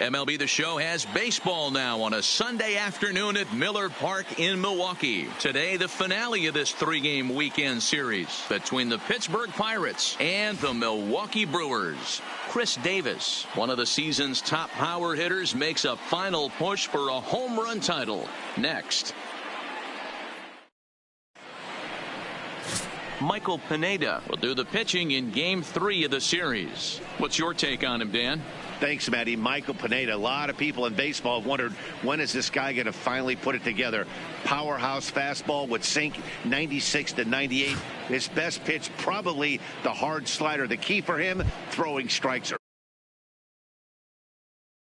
MLB The Show has baseball now on a Sunday afternoon at Miller Park in Milwaukee. Today, the finale of this three-game weekend series between the Pittsburgh Pirates and the Milwaukee Brewers. Chris Davis, one of the season's top power hitters, makes a final push for a home run title. Next. Michael Pineda will do the pitching in Game 3 of the series. What's your take on him, Dan? Thanks, Matty. Michael Pineda. A lot of people in baseball have wondered, when is this guy going to finally put it together? Powerhouse fastball would sink 96 to 98. His best pitch, probably the hard slider. The key for him, throwing strikes.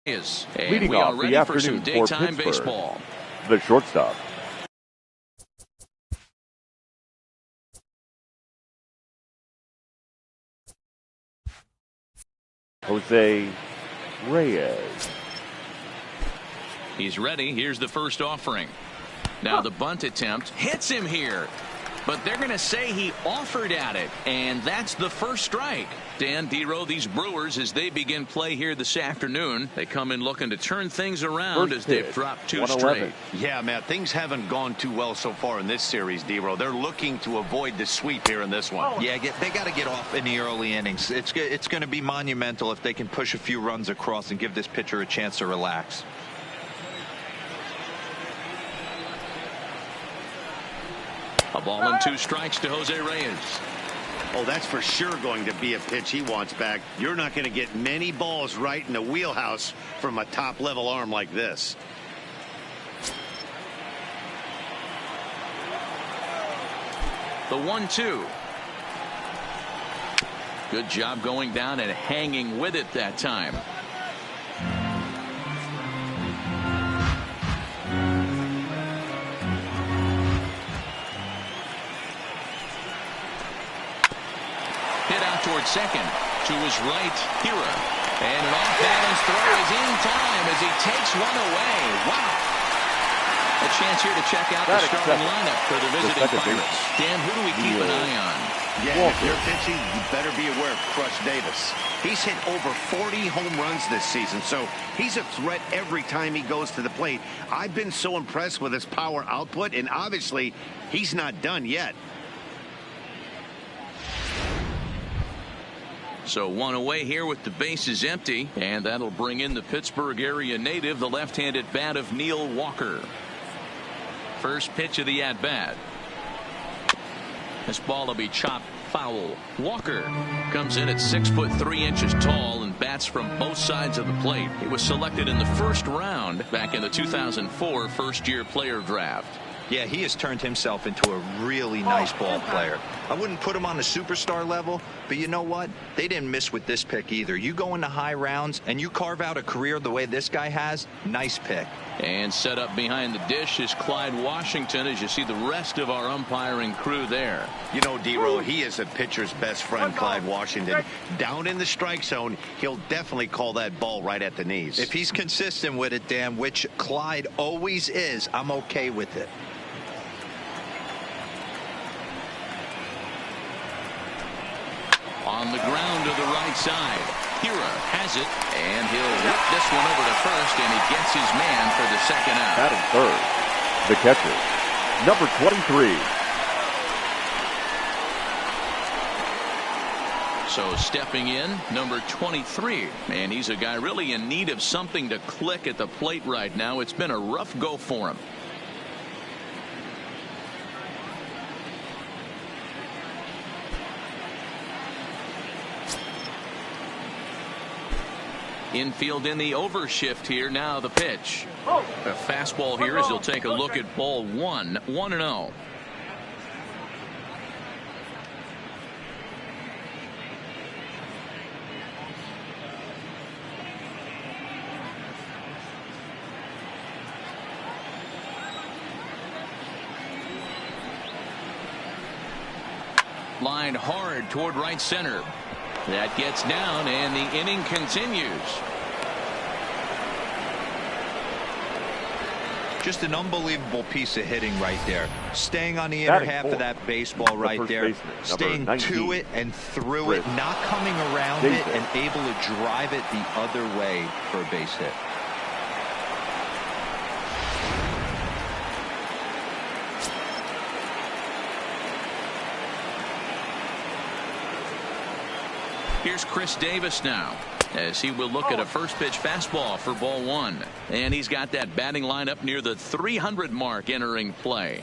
Leading off the afternoon for Pittsburgh, baseball. The shortstop, Jose Reyes. He's ready. Here's the first offering. Now the bunt attempt hits him here, but they're going to say he offered at it, and that's the first strike. Dan Dero, these Brewers, as they begin play here this afternoon, they come in looking to turn things around as they've dropped 2 straight. Yeah, Matt, things haven't gone too well so far in this series, Dero. They're looking to avoid the sweep here in this one. Yeah, they got to get off in the early innings. It's going to be monumental if they can push a few runs across and give this pitcher a chance to relax. A ball and 2 strikes to Jose Reyes. Oh, that's for sure going to be a pitch he wants back. You're not going to get many balls right in the wheelhouse from a top-level arm like this. The 1-2. Good job going down and hanging with it that time. Towards second, to his right, Hira, and an off-balance throw is in time as he takes one away. Wow. A chance here to check out the starting lineup for the visiting Pirates. Dan, who do we keep an eye on? Yeah, if you're pitching, you better be aware of Crush Davis. He's hit over 40 home runs this season, so he's a threat every time he goes to the plate. I've been so impressed with his power output, and obviously he's not done yet. So 1 away here with the bases empty, and that'll bring in the Pittsburgh area native, the left-handed bat of Neil Walker. First pitch of the at-bat. This ball will be chopped foul. Walker comes in at 6'3" tall and bats from both sides of the plate. He was selected in the first round back in the 2004 first-year player draft. Yeah, he has turned himself into a really nice ball player. I wouldn't put him on the superstar level, but you know what? They didn't miss with this pick either. You go into high rounds and you carve out a career the way this guy has, nice pick. And set up behind the dish is Clyde Washington, as you see the rest of our umpiring crew there. You know, Dero, he is a pitcher's best friend, Clyde Washington. Down in the strike zone, he'll definitely call that ball right at the knees. If he's consistent with it, Dan, which Clyde always is, I'm okay with it. On the ground to the right side. Hira has it, and he'll whip this one over to first, and he gets his man for the second out. Batting third, the catcher, number 23. So stepping in, number 23, and he's a guy really in need of something to click at the plate right now. It's been a rough go for him. Infield in the overshift here. Now the pitch. A fastball here as he'll take a look at ball 1. 1-0. Line hard toward right center. That gets down, and the inning continues. Just an unbelievable piece of hitting right there. Staying on the inner half of that baseball right there. Staying to it and through it. Not coming around it and able to drive it the other way for a base hit. Here's Chris Davis now, as he will look at a first pitch fastball for ball one. And he's got that batting line up near the 300 mark entering play.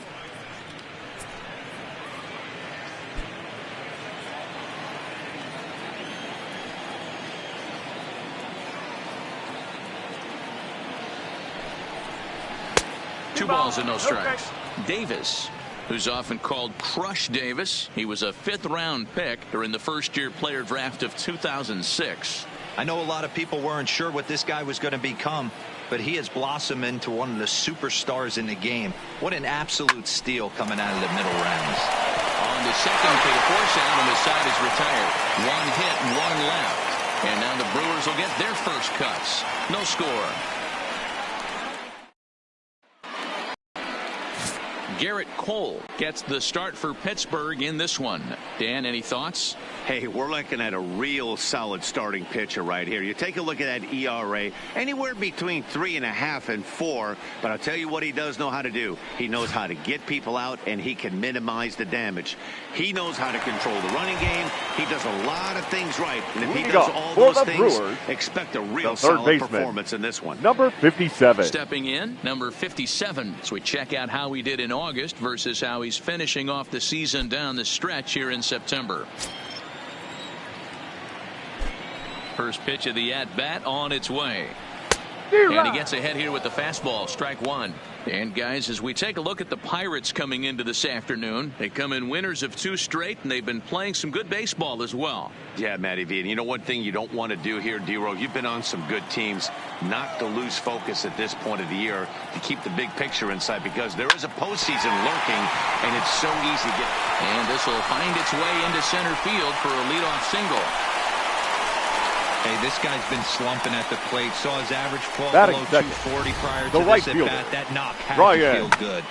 Two balls and no strikes. Davis, who's often called Crush Davis. He was a 5th round pick during the first-year player draft of 2006. I know a lot of people weren't sure what this guy was going to become, but he has blossomed into one of the superstars in the game. What an absolute steal coming out of the middle rounds. On the second for the force out, and the side is retired. 1 hit and 1 left. And now the Brewers will get their first cuts. No score. Garrett Cole gets the start for Pittsburgh in this one. Dan, any thoughts? Hey, we're looking at a real solid starting pitcher right here. You take a look at that ERA, anywhere between 3.5 and 4. But I'll tell you what he does know how to do. He knows how to get people out, and he can minimize the damage. He knows how to control the running game. He does a lot of things right. And if he does all those things, Brewers, expect a real solid performance in this one. Number 57. Stepping in, number 57. So we check out how he did in August versus how he's finishing off the season down the stretch here in September. First pitch of the at-bat on its way. And he gets ahead here with the fastball. Strike one. And guys, as we take a look at the Pirates coming into this afternoon, they come in winners of 2 straight, and they've been playing some good baseball as well. Yeah, Matty V. And you know one thing you don't want to do here, D-Row, you've been on some good teams, not to lose focus at this point of the year, to keep the big picture in sight, because there is a postseason lurking, and it's so easy to get. And this will find its way into center field for a leadoff single. Hey, this guy's been slumping at the plate. Saw his average fall below 240 prior to this at bat. That knock had to feel good.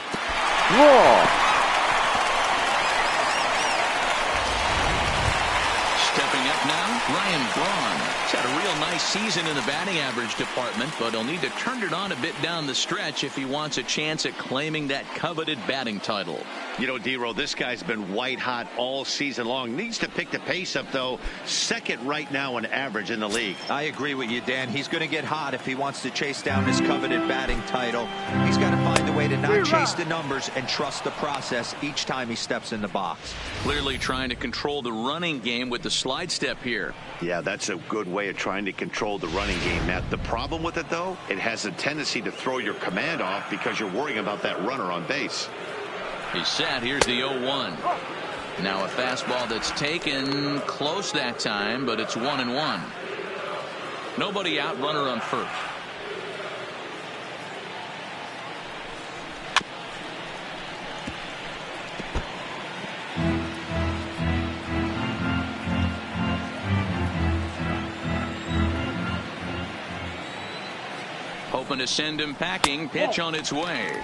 Stepping up now, Ryan Braun. He's had a real nice season in the batting average department, but he'll need to turn it on a bit down the stretch if he wants a chance at claiming that coveted batting title. You know, D-Row, this guy's been white hot all season long. Needs to pick the pace up, though. 2nd right now in average in the league. I agree with you, Dan. He's going to get hot if he wants to chase down his coveted batting title. He's got to find a way to not chase the numbers and trust the process each time he steps in the box. Clearly trying to control the running game with the slide step here. Yeah, that's a good way of trying to control the running game, Matt. The problem with it, though, it has a tendency to throw your command off because you're worrying about that runner on base. He's set. Here's the 0-1. Now a fastball that's taken close that time, but it's 1-1. Nobody out, runner on first. Hoping to send him packing. Pitch on its way.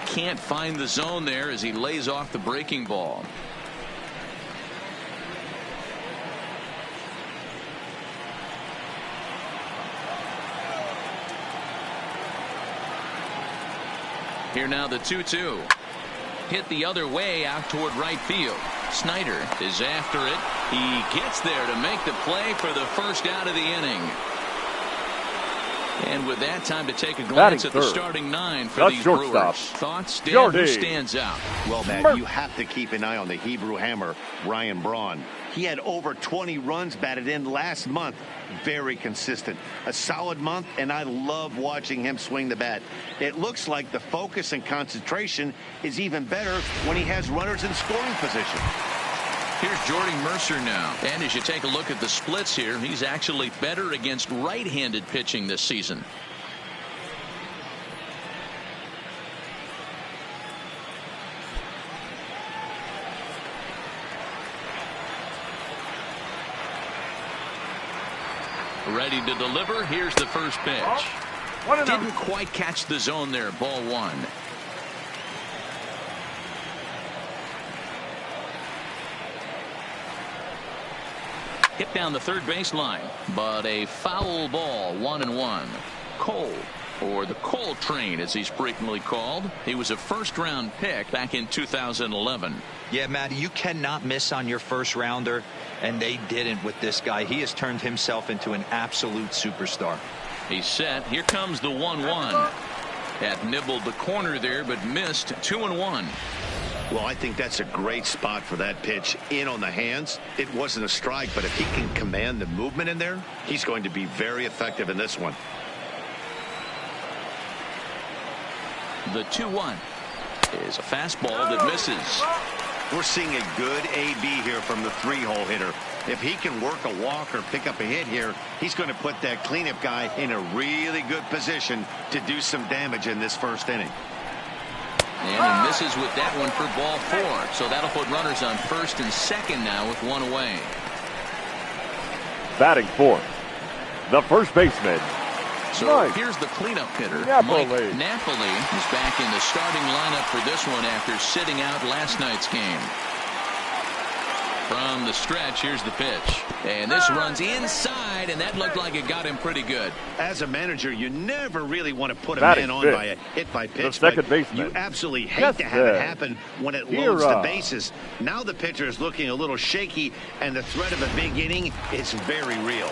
Can't find the zone there as he lays off the breaking ball. Here now the 2-2. Hit the other way out toward right field. Snyder is after it. He gets there to make the play for the first out of the inning. And with that, time to take a glance at the starting 9 for these Brewers. Thoughts, Dan? Who stands out? Well, Matt, you have to keep an eye on the Hebrew Hammer, Ryan Braun. He had over 20 runs batted in last month. Very consistent. A solid month, and I love watching him swing the bat. It looks like the focus and concentration is even better when he has runners in scoring position. Here's Jordy Mercer now. And as you take a look at the splits here, he's actually better against right-handed pitching this season. Ready to deliver. Here's the first pitch. Didn't quite catch the zone there. Ball 1. Hit down the third baseline, but a foul ball. 1-1. Cole or the Coal Train as he's frequently called. He was a first-round pick back in 2011. Yeah, Matty, you cannot miss on your first rounder, and they didn't with this guy. He has turned himself into an absolute superstar. He's set. Here comes the 1-1. Had nibbled the corner there, but missed. 2-1. Well, I think that's a great spot for that pitch. In on the hands. It wasn't a strike, but if he can command the movement in there, he's going to be very effective in this one. The 2-1 is a fastball that misses. We're seeing a good AB here from the three-hole hitter. If he can work a walk or pick up a hit here, he's going to put that cleanup guy in a really good position to do some damage in this first inning. And he misses with that one for ball 4. So that'll put runners on first and second now with one away. Batting fourth, the first baseman. So here's the cleanup hitter. Mike Napoli is back in the starting lineup for this one after sitting out last night's game. From the stretch, here's the pitch. And this runs inside, and that looked like it got him pretty good. As a manager, you never really want to put a man on by a hit by pitch. The second baseman. You absolutely hate to have it happen when it loads the bases. Now the pitcher is looking a little shaky, and the threat of a big inning is very real.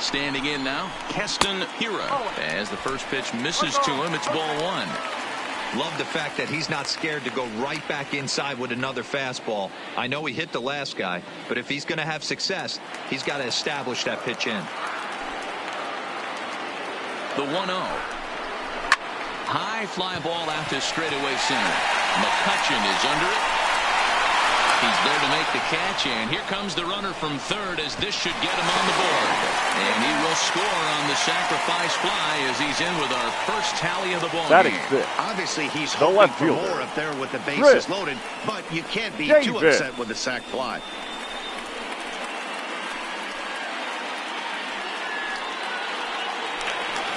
Standing in now, Keston Hiura. As the first pitch misses to him, it's ball 1. Love the fact that he's not scared to go right back inside with another fastball. I know he hit the last guy, but if he's going to have success, he's got to establish that pitch in. The 1-0. High fly ball out to straightaway center. McCutchen is under it. He's there to make the catch, and here comes the runner from third as this should get him on the board. And he will score on the sacrifice fly as he's in with our first tally of the ball game. Obviously, he's hoping for more up there with the bases loaded, but you can't be too upset with the sac fly.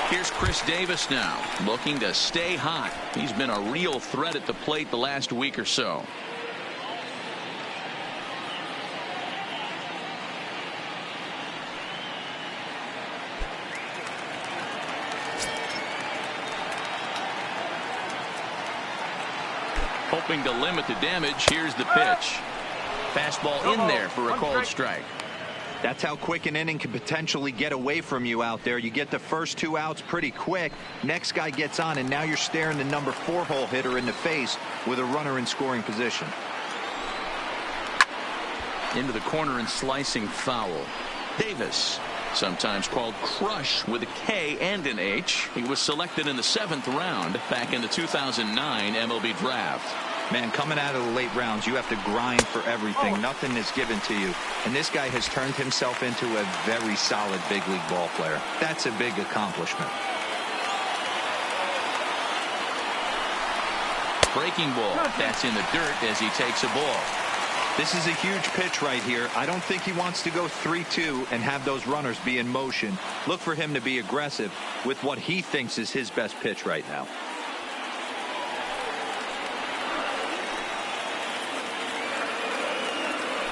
Here's Chris Davis now, looking to stay hot. He's been a real threat at the plate the last week or so. Hoping to limit the damage. Here's the pitch. Fastball in there for a called strike. That's how quick an inning can potentially get away from you out there. You get the first 2 outs pretty quick. Next guy gets on, and now you're staring the number 4-hole hitter in the face with a runner in scoring position. Into the corner and slicing foul. Davis, sometimes called Crush with a K and an H. He was selected in the 7th round back in the 2009 MLB draft. Man, coming out of the late rounds, you have to grind for everything. Nothing is given to you. And this guy has turned himself into a very solid big league ball player. That's a big accomplishment. Breaking ball. That's in the dirt as he takes a ball. This is a huge pitch right here. I don't think he wants to go 3-2 and have those runners be in motion. Look for him to be aggressive with what he thinks is his best pitch right now.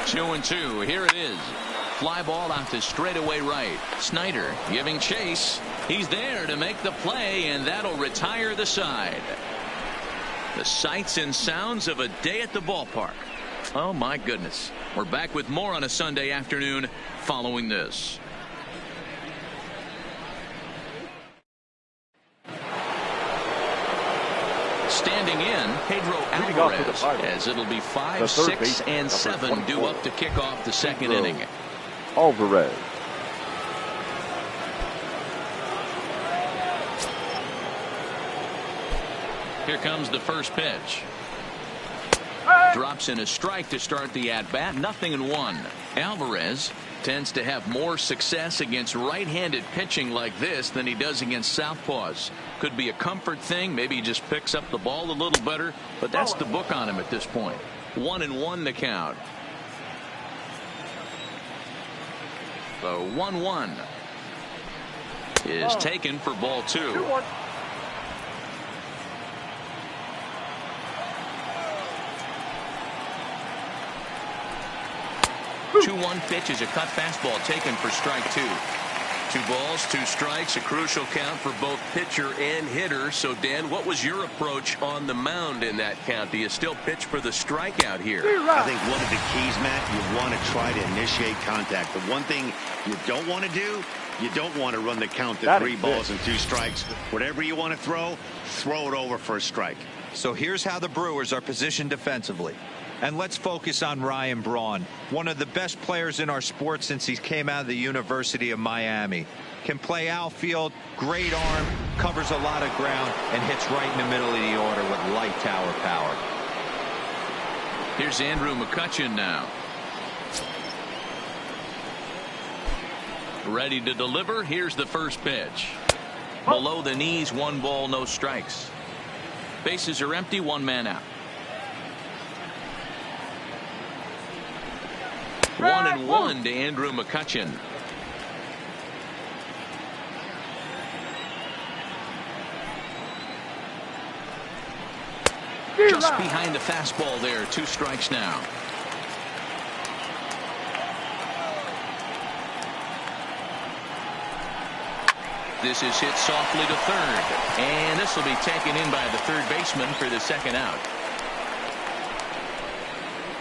Two and two. Here it is. Fly ball out to straightaway right. Snyder giving chase. He's there to make the play, and that'll retire the side. The sights and sounds of a day at the ballpark. Oh, my goodness. We're back with more on a Sunday afternoon following this. Standing in, Pedro Alvarez, as it'll be 5, 6, and 7 due up to kick off the second inning. Alvarez. Here comes the first pitch. Drops in a strike to start the at-bat. 0-1. Alvarez tends to have more success against right-handed pitching like this than he does against southpaws. Could be a comfort thing. Maybe he just picks up the ball a little better, but that's the book on him at this point. 1-1 the count. The 1-1 is taken for ball 2. 2-1 pitch is a cut fastball taken for strike 2. 2 balls, 2 strikes, a crucial count for both pitcher and hitter. So, Dan, what was your approach on the mound in that count? Do you still pitch for the strikeout here? I think one of the keys, Matt, you want to try to initiate contact. The one thing you don't want to do, you don't want to run the count to 3 balls and 2 strikes. Whatever you want to throw it over for a strike. So here's how the Brewers are positioned defensively. And let's focus on Ryan Braun, one of the best players in our sport since he came out of the University of Miami. Can play outfield, great arm, covers a lot of ground, and hits right in the middle of the order with light tower power. Here's Andrew McCutchen now. Ready to deliver. Here's the first pitch. Below the knees, 1 ball, no strikes. Bases are empty, 1 man out. 1-1 to Andrew McCutchen. Just behind the fastball there. 2 strikes now. This is hit softly to third. And this will be taken in by the third baseman for the second out.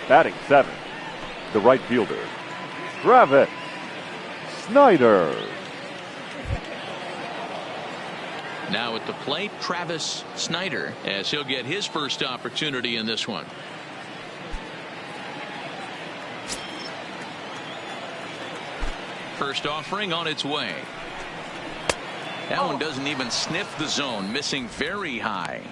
Batting 7. The right fielder, Travis Snyder. Now at the plate, Travis Snyder, as he'll get his first opportunity in this one. First offering on its way. That one doesn't even sniff the zone, missing very high.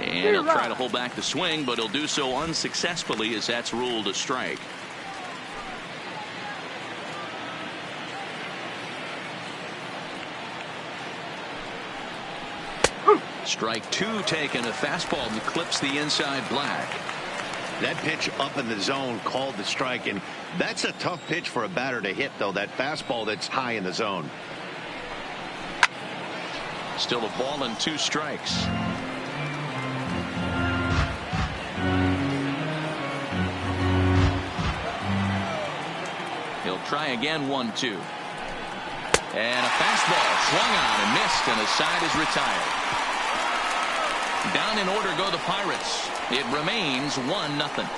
And he'll try to hold back the swing, but he'll do so unsuccessfully as that's ruled a strike. Strike 2 taken. A fastball that clips the inside black. That pitch up in the zone called the strike, and that's a tough pitch for a batter to hit, though. That fastball that's high in the zone. Still a ball and 2 strikes. He'll try again, 1-2. And a fastball swung on and missed, and the side is retired. Down in order go the Pirates. It remains 1-0.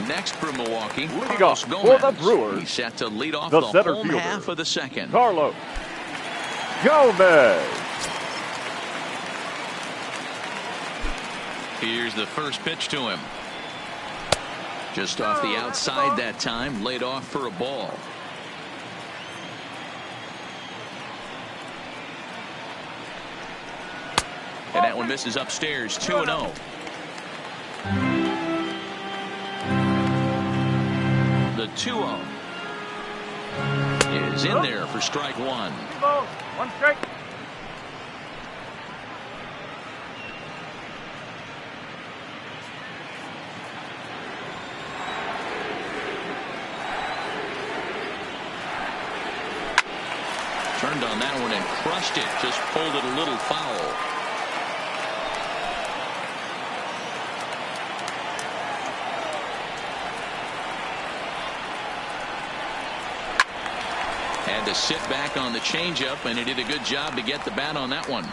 Next for Milwaukee, leading off for the Brewers. He's set to lead off the the center home fielder, half of the second. Carlos Gomez. Here's the first pitch to him. Just off the outside that time, laid off for a ball. And that one misses upstairs, 2-0. The 2-0 is in there for strike 1. 1 strike. Turned on that one and crushed it. Just pulled it a little foul. Had to sit back on the changeup, and he did a good job to get the bat on that one.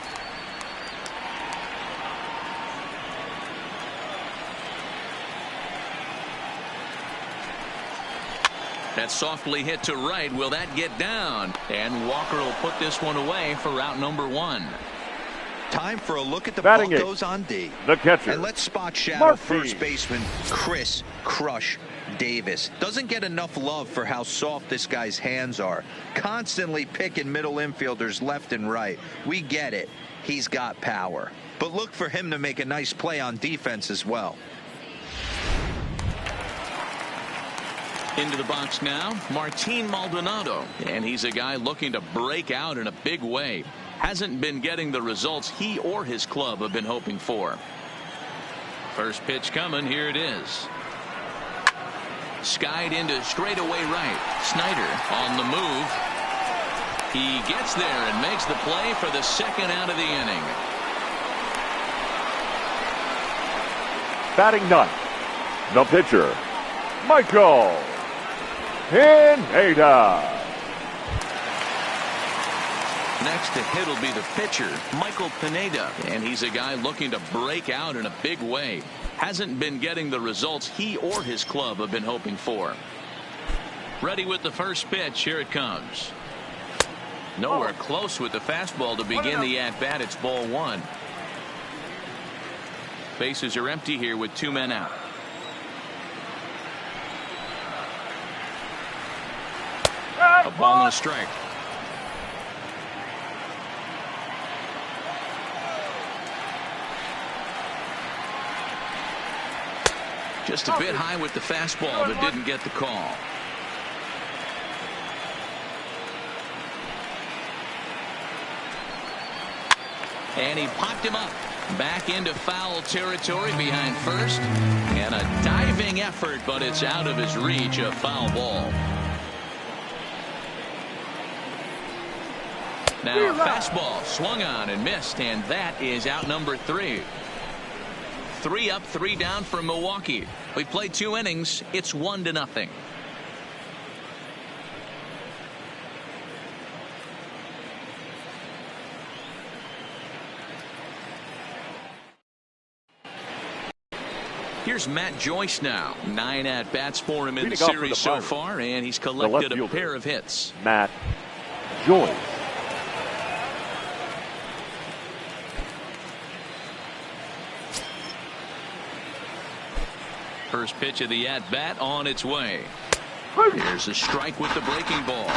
That softly hit to right. Will that get down? And Walker will put this one away for out number 1. Time for a look at the Batting Broncos on D. The catcher. And let's spot shadow first baseman Chris Crush Davis. Doesn't get enough love for how soft this guy's hands are. Constantly picking middle infielders left and right. We get it. He's got power. But look for him to make a nice play on defense as well. Into the box now, Martin Maldonado. And he's a guy looking to break out in a big way. Hasn't been getting the results he or his club have been hoping for. First pitch coming. Here it is. Skied into straightaway right. Snyder on the move. He gets there and makes the play for the second out of the inning. Batting ninth, the pitcher, Michael Pineda. Next to hit will be the pitcher, Michael Pineda, and he's a guy looking to break out in a big way. Hasn't been getting the results he or his club have been hoping for. Ready with the first pitch. Here it comes. Nowhere close with the fastball to begin the at-bat. It's ball one. Bases are empty here with 2 men out. A ball and a strike. Just a bit high with the fastball, but didn't get the call. And he popped him up. Back into foul territory behind first. And a diving effort, but it's out of his reach. A foul ball. Now fastball swung on and missed, and that is out number 3. 3 up, 3 down for Milwaukee. We played 2 innings. It's 1-0. Here's Matt Joyce now. 9 at-bats for him in the series so far, and he's collected a pair of hits. Matt Joyce. First pitch of the at-bat on its way. Here's a strike with the breaking ball.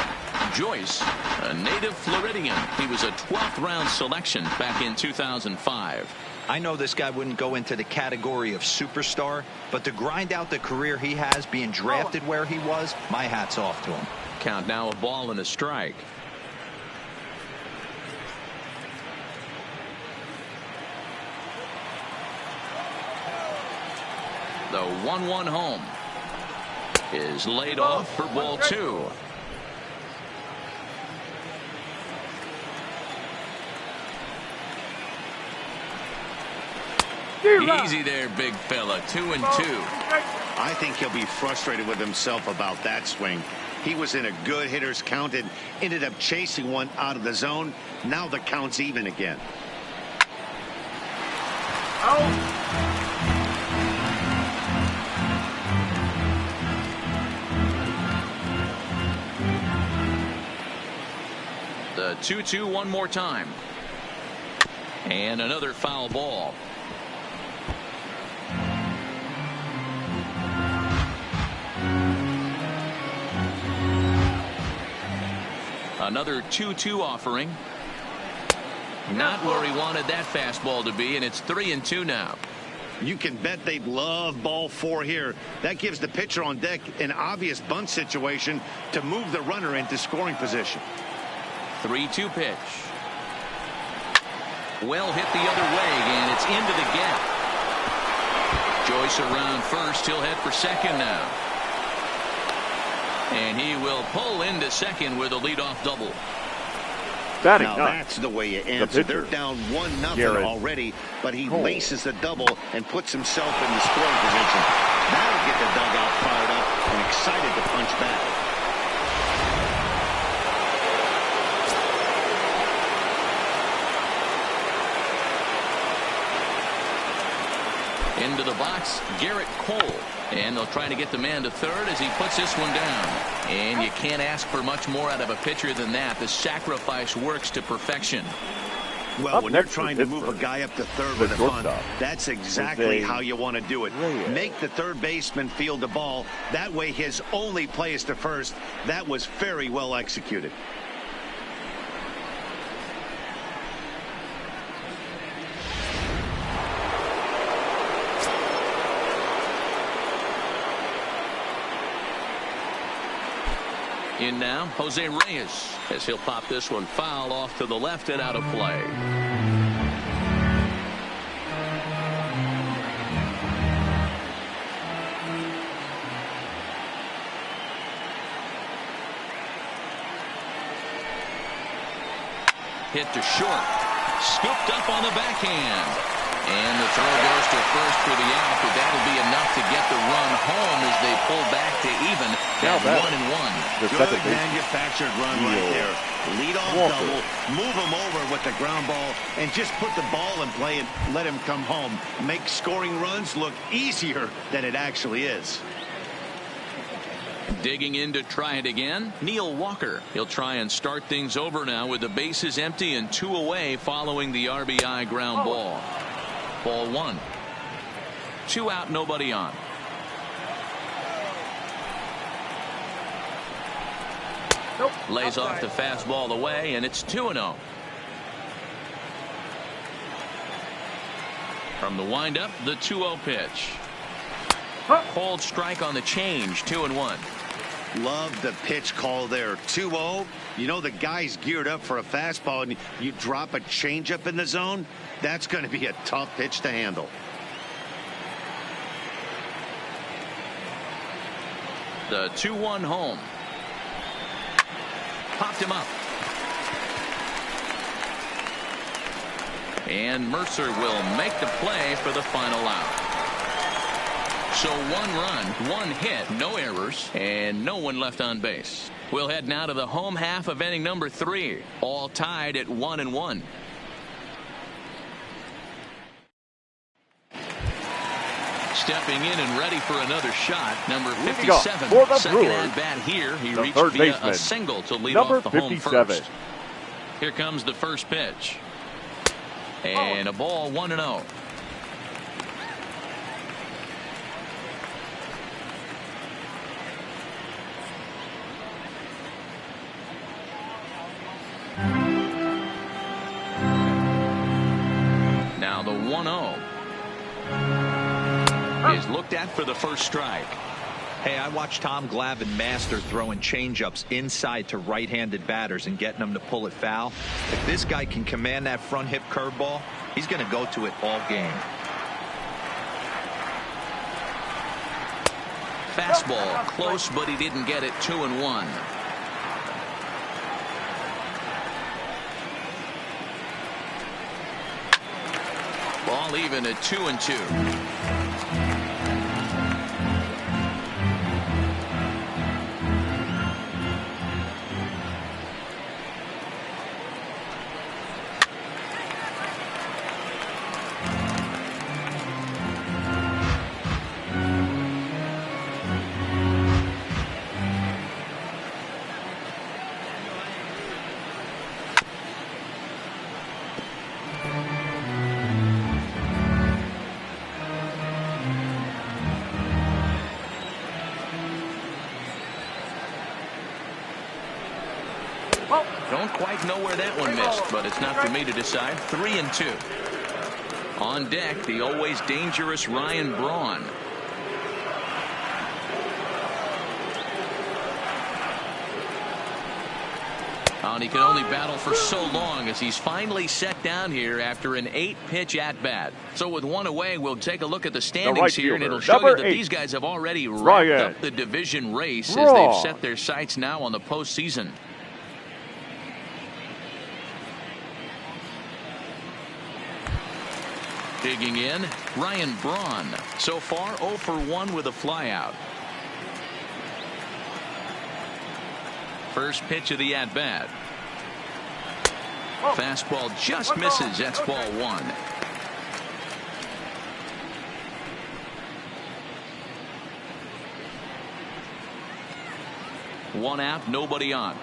Joyce, a native Floridian. He was a 12th round selection back in 2005. I know this guy wouldn't go into the category of superstar, but to grind out the career he has being drafted where he was, my hat's off to him. Count now, a ball and a strike. The 1-1 home is laid off for ball 2. Easy there, big fella. 2-2. I think he'll be frustrated with himself about that swing. He was in a good hitter's count and ended up chasing one out of the zone. Now the count's even again. The 2-2 one more time. And another foul ball. Another 2-2 offering. Not where he wanted that fastball to be, and it's 3-2 now. You can bet they'd love ball 4 here. That gives the pitcher on deck an obvious bunt situation to move the runner into scoring position. 3-2 pitch. Well hit the other way, and it's into the gap. Joyce around first. He'll head for second now. And he will pull into second with a leadoff double. Now that's the way it ends. They're down 1-0 already, but he laces the double and puts himself in the scoring position. That'll get the dugout fired up and excited to punch back. Into the box, Garrett Cole. And they'll try to get the man to third as he puts this one down. And you can't ask for much more out of a pitcher than that. The sacrifice works to perfection. Well, when you're trying to move a guy up to third with a bunt, that's exactly how you want to do it. Make the third baseman field the ball. That way his only play is to first. That was very well executed. In now, Jose Reyes, as he'll pop this one foul off to the left and out of play. Hit to short. Scooped up on the backhand. And the throw goes to first for the out, but that'll be enough to get the run home as they pull back to even at 1-1. Good manufactured run right there. Lead off double, move him over with the ground ball, and just put the ball in play and let him come home. Make scoring runs look easier than it actually is. Digging in to try it again, Neil Walker. He'll try and start things over now with the bases empty and 2 away following the RBI ground ball. Ball 1. 2 out, nobody on. Lays off the fastball away, and it's 2-0. From the windup, the 2-0 pitch. Cold strike on the change, 2-1. Love the pitch call there. 2-0. You know the guy's geared up for a fastball, and you drop a changeup in the zone. That's going to be a tough pitch to handle. The 2-1 home. Popped him up. And Mercer will make the play for the final out. So 1 run, 1 hit, no errors, and no one left on base. We'll head now to the home half of inning number 3, all tied at 1-1. Stepping in and ready for another shot, number 57. Second at bat here. He reached via a single to lead off the home first. Here comes the first pitch. And a ball, 1-0. Now the 1-0 is looked at for the first strike. Hey, I watched Tom Glavine master throwing changeups inside to right-handed batters and getting them to pull it foul. If this guy can command that front hip curveball, he's going to go to it all game. Fastball close, but he didn't get it. 2-1. Ball even at 2-2. Don't quite know where that one missed, but it's not for me to decide. 3-2. On deck, the always dangerous Ryan Braun. And he can only battle for so long as he's finally set down here after an 8-pitch at-bat. So with 1 away, we'll take a look at the standings here, and it'll show you that these guys have already wrapped up the division race as they've set their sights now on the postseason. Digging in, Ryan Braun. So far 0 for 1 with a flyout. First pitch of the at-bat. Fastball just misses. That's ball 1. One out, nobody on.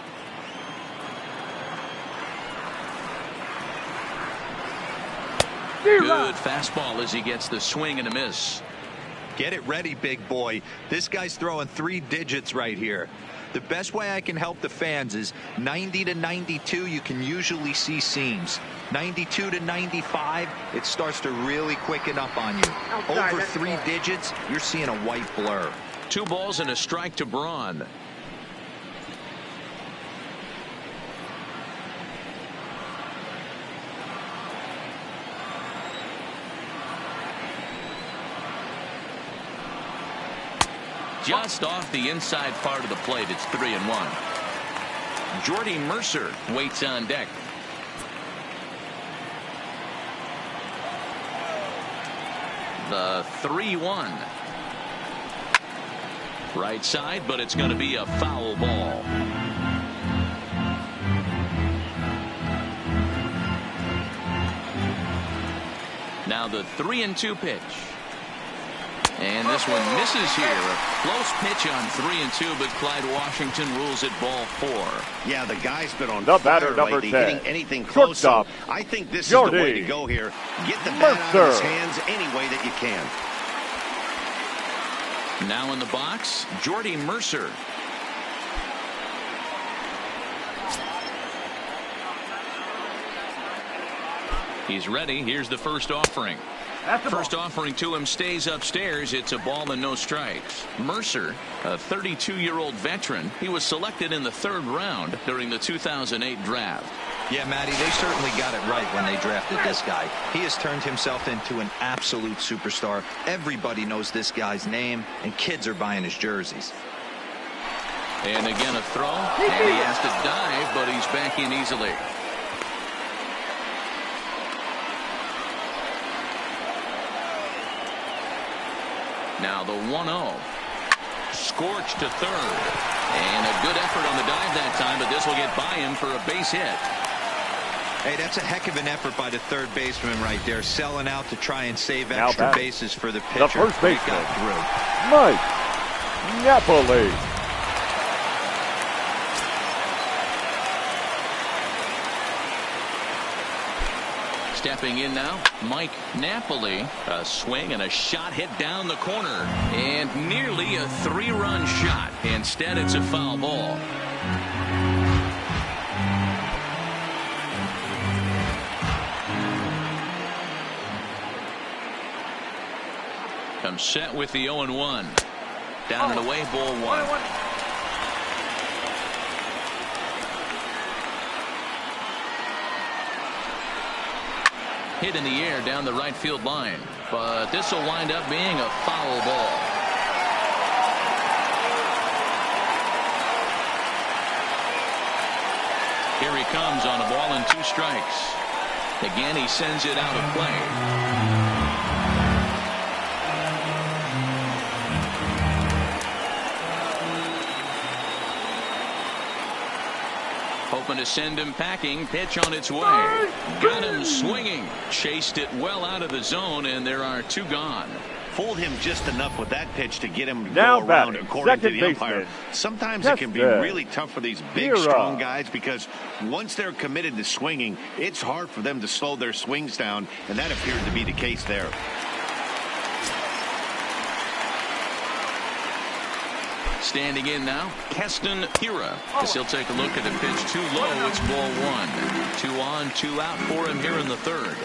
Good fastball as he gets the swing and a miss. Get it ready, big boy. This guy's throwing 3 digits right here. The best way I can help the fans is 90 to 92. You can usually see seams. 92 to 95, it starts to really quicken up on you. Over 3 digits, you're seeing a white blur. 2 balls and a strike to Braun. Just off the inside part of the plate. It's 3-1. Jordy Mercer waits on deck. The 3-1. Right side, but it's going to be a foul ball. Now the 3-2 pitch. And this one misses here. A close pitch on 3-2, but Clyde Washington rules it ball 4. Yeah, the guy's been on the fire batter, number lately, 10. hitting anything close. Shortstop. I think this is the way to go here. Get the bat out of his hands any way that you can. Now in the box, Jordy Mercer. He's ready. Here's the first offering. First offering to him stays upstairs. It's a ball and no strikes. Mercer, a 32-year-old veteran. He was selected in the 3rd round during the 2008 draft. Yeah, Matty, they certainly got it right when they drafted this guy. He has turned himself into an absolute superstar. Everybody knows this guy's name, and kids are buying his jerseys. And again a throw, and he has to dive, but he's back in easily. Now the 1-0. Scorched to third. And a good effort on the dive that time, but this will get by him for a base hit. Hey, that's a heck of an effort by the third baseman right there, selling out to try and save extra bases for the pitcher. The first baseman, got through. Mike Napoli. Stepping in now, Mike Napoli. A swing and a shot hit down the corner. And nearly a 3-run shot. Instead, it's a foul ball. Comes set with the 0-1. Down and away, ball 1. Hit in the air down the right field line, but this will wind up being a foul ball. Here he comes on a ball and 2 strikes. Again, he sends it out of play. Hoping to send him packing. Pitch on its way. Got him swinging. Chased it well out of the zone, and there are 2 gone. Fooled him just enough with that pitch to get him to now go around, batting, according to the baseman. umpire. Sometimes it can be really tough for these big, strong guys because once they're committed to swinging, it's hard for them to slow their swings down, and that appeared to be the case there. Standing in now, Keston Hiura. As he'll take a look at the pitch too low. It's ball 1. 2 on, 2 out for him here in the 3rd.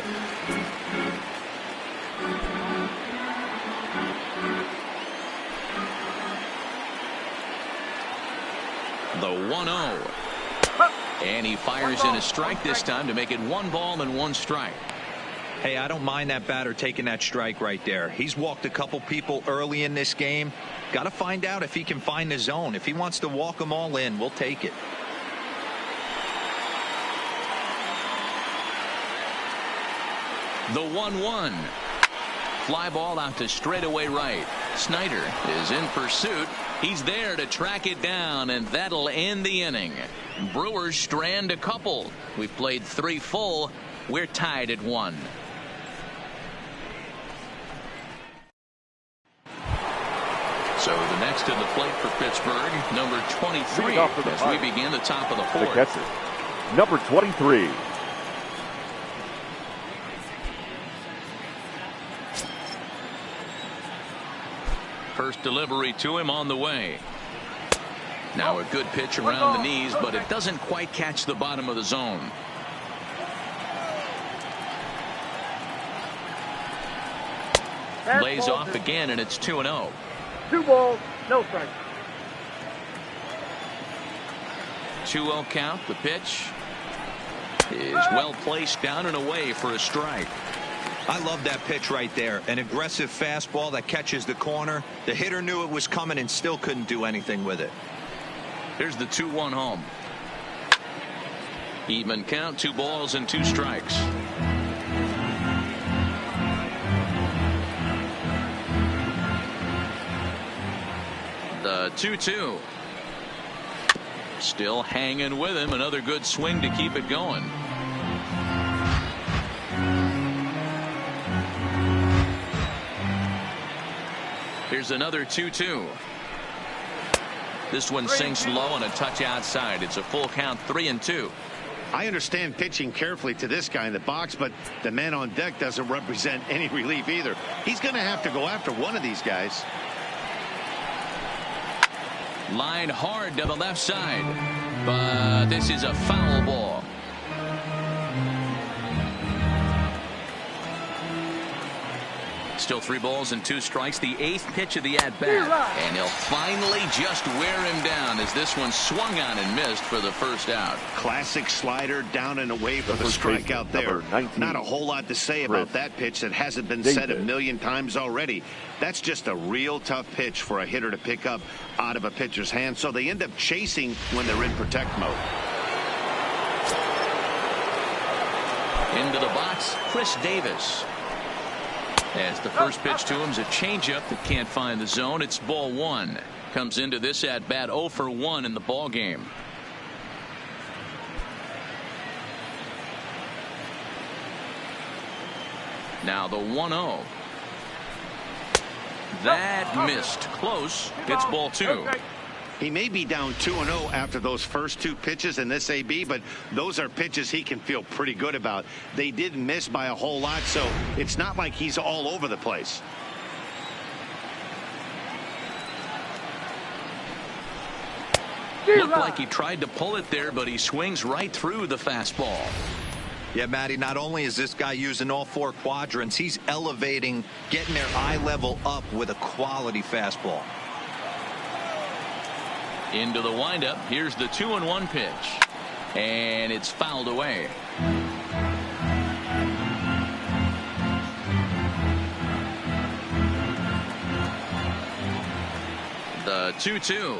The 1-0. And he fires in a strike this time to make it 1 ball and 1 strike. Hey, I don't mind that batter taking that strike right there. He's walked a couple people early in this game. Got to find out if he can find the zone. If he wants to walk them all in, we'll take it. The 1-1. Fly ball out to straightaway right. Snyder is in pursuit. He's there to track it down, and that'll end the inning. Brewers strand a couple. We've played 3 full. We're tied at 1. So the next to the plate for Pittsburgh, number 23, as we begin the top of the 4th. The catcher, number 23. First delivery to him on the way. Now a good pitch around the knees, but it doesn't quite catch the bottom of the zone. Lays off again, and it's 2-0. 2 balls, no strikes. 2-0 count. The pitch is well placed down and away for a strike. I love that pitch right there. An aggressive fastball that catches the corner. The hitter knew it was coming and still couldn't do anything with it. Here's the 2-1 home. Even count, 2 balls and 2 strikes. The 2-2. Still hanging with him. Another good swing to keep it going. Here's another 2-2. This one sinks low on a touch outside. It's a full count, 3-2. I understand pitching carefully to this guy in the box, but the man on deck doesn't represent any relief either. He's going to have to go after one of these guys. Line hard to the left side, but this is a foul ball. Still 3 balls and 2 strikes. The 8th pitch of the at-bat. And he'll finally just wear him down as this one swung on and missed for the first out. Classic slider down and away for the strikeout there. Not a whole lot to say about that pitch that hasn't been said a million times already. That's just a real tough pitch for a hitter to pick up out of a pitcher's hand. So they end up chasing when they're in protect mode. Into the box, Chris Davis. As the first pitch to him is a changeup that can't find the zone. It's ball 1. Comes into this at bat 0 for 1 in the ball game. Now the 1-0. That missed. Close. It's ball 2. He may be down 2-0 after those first 2 pitches in this AB, but those are pitches he can feel pretty good about. They did miss by a whole lot, so it's not like he's all over the place. Looked like he tried to pull it there, but he swings right through the fastball. Yeah, Matty, not only is this guy using all 4 quadrants, he's elevating, getting their eye level up with a quality fastball. Into the windup. Here's the 2-1 pitch. And it's fouled away. The 2-2.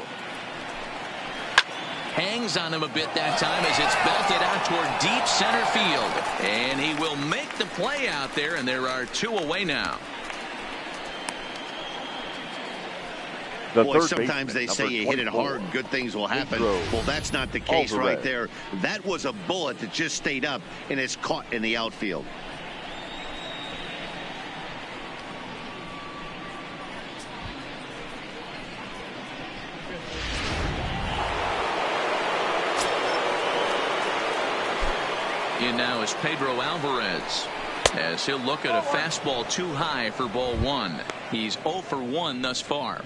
Hangs on him a bit that time as it's belted out toward deep center field. And he will make the play out there, and there are 2 away now. Boy, sometimes they say you hit it hard, good things will happen. Well, that's not the case right there. That was a bullet that just stayed up and is caught in the outfield. In now is Pedro Alvarez, as he'll look at a fastball too high for ball 1. He's 0 for 1 thus far.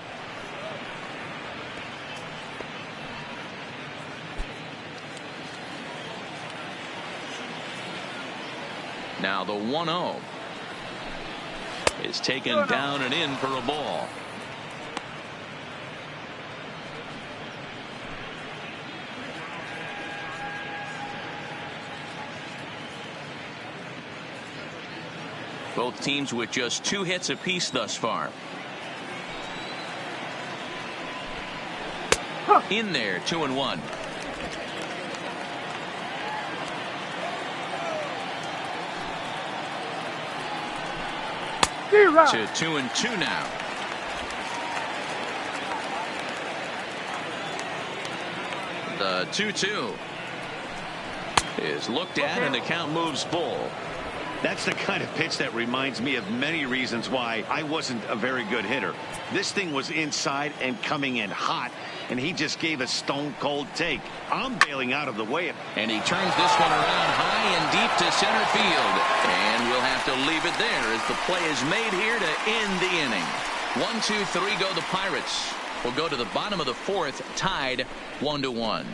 Now the 1-0 is taken down and in for a ball. Both teams with just 2 hits apiece thus far. In there, 2-1. To 2-2 now. The 2-2 is looked at and the count moves full. That's the kind of pitch that reminds me of many reasons why I wasn't a very good hitter. This thing was inside and coming in hot, and he just gave a stone-cold take. I'm bailing out of the way. And he turns this one around high and deep to center field. And we'll have to leave it there as the play is made here to end the inning. 1, 2, 3 go the Pirates. We'll go to the bottom of the 4th, tied 1-1.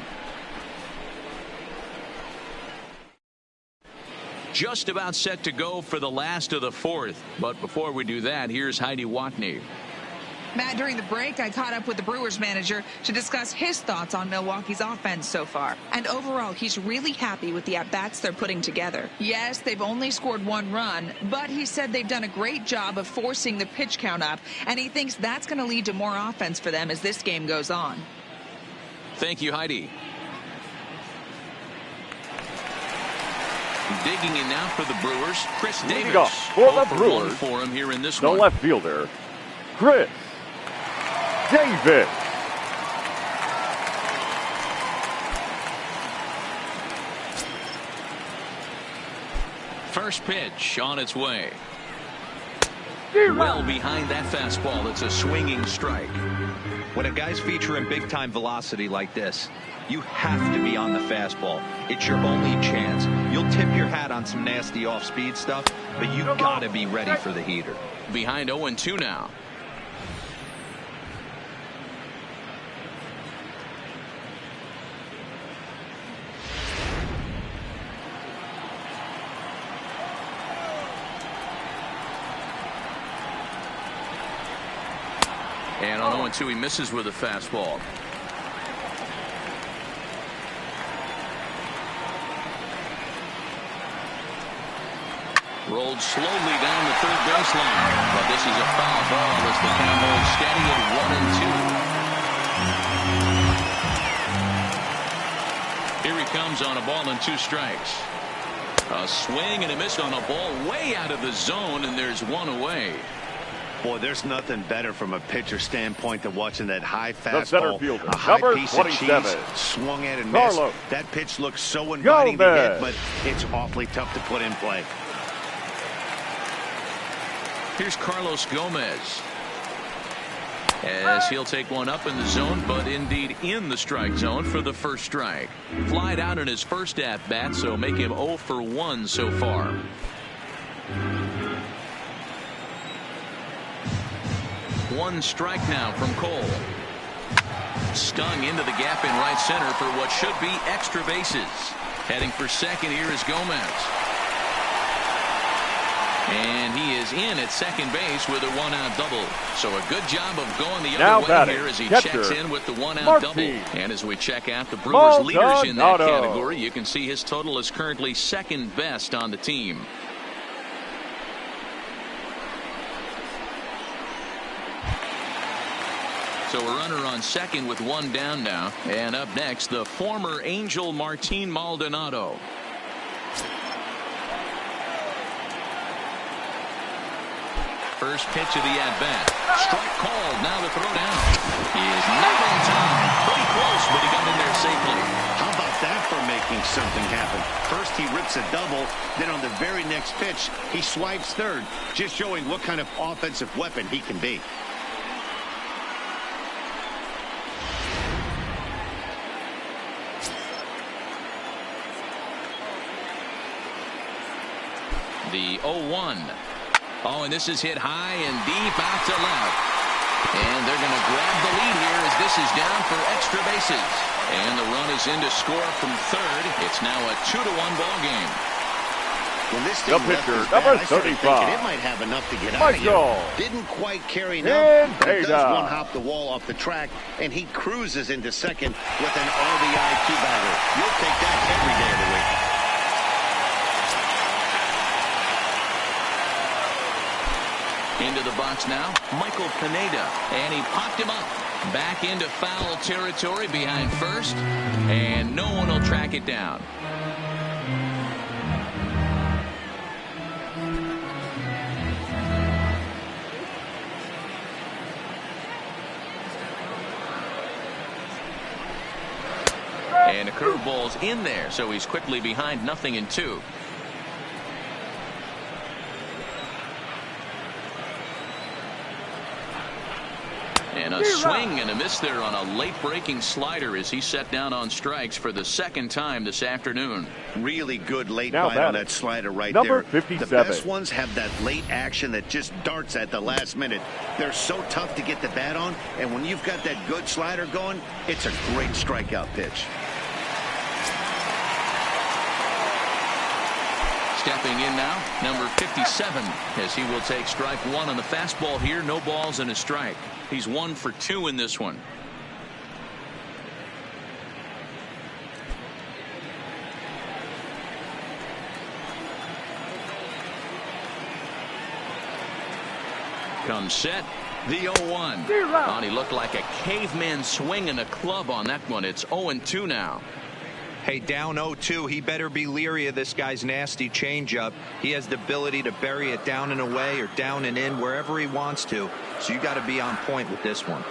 Just about set to go for the last of the 4th. But before we do that, here's Heidi Watney. Matt, during the break, I caught up with the Brewers manager to discuss his thoughts on Milwaukee's offense so far. And overall, he's really happy with the at-bats they're putting together. Yes, they've only scored 1 run, but he said they've done a great job of forcing the pitch count up, and he thinks that's going to lead to more offense for them as this game goes on. Thank you, Heidi. Digging in now for the Brewers, Chris Davis. For the Brewers, for him here in this the one. left fielder, Chris Davis. First pitch on its way. Well behind that fastball. It's a swinging strike. When a guy's featuring big-time velocity like this, you have to be on the fastball. It's your only chance. You'll tip your hat on some nasty off-speed stuff, but you got to be ready for the heater. Behind 0-2 now. And on 0-2, he misses with a fastball. Rolled slowly down the third baseline, but this is a foul ball as the count holds steady at 1-2. Here he comes on a ball and 2 strikes. A swing and a miss on a ball way out of the zone, and there's 1 away. Boy, there's nothing better from a pitcher standpoint than watching that high fastball, fielder, a high piece 27. of cheese, swung at and missed. That pitch looks so inviting to hit, but it's awfully tough to put in play. Here's Carlos Gomez, as he'll take one up in the zone, but indeed in the strike zone for the first strike. Flied out in his first at-bat, so make him 0 for 1 so far. One strike now from Cole. Stung into the gap in right center for what should be extra bases. Heading for second here is Gomez. And he is in at second base with a 1-out double. So a good job of going the other way here as he checks in with the 1-out double. And as we check out the Brewers leaders in that category, you can see his total is currently second best on the team. So a runner on second with 1 down now. And up next, the former Angel Martin Maldonado. First pitch of the at-bat. Strike called. Now the throw down. He is not on time. Pretty close, but he got in there safely. How about that for making something happen? First he rips a double, then on the very next pitch, he swipes third, just showing what kind of offensive weapon he can be. The 0-1. Oh, and this is hit high and deep out to left. And they're going to grab the lead here as this is down for extra bases. And the run is in to score from third. It's now a 2-1 ball game. When this thing pitcher, left number his bat, I started 35. thinking it might have enough to get out of here. Didn't quite carry enough, but it does one hop the wall off the track, and he cruises into second with an RBI two-bagger. You'll take that every day of the week. Into the box now, Michael Pineda, and he popped him up. Back into foul territory behind first, and no one will track it down. And a curveball's in there, so he's quickly behind 0-2. And a swing and a miss there on a late breaking slider as he set down on strikes for the second time this afternoon. Really good late bite on that slider right number there. 57. The best ones have that late action that just darts at the last minute. They're so tough to get the bat on, and when you've got that good slider going, it's a great strikeout pitch. Stepping in now, number 57, as he will take strike 1 on the fastball here. No balls and a strike. He's 1 for 2 in this one. Comes set. The 0-1. Oh, he looked like a caveman swinging a club on that one. It's 0-2 now. Hey, down 0-2, he better be leery of this guy's nasty changeup. He has the ability to bury it down and away or down and in wherever he wants to. So you got to be on point with this one.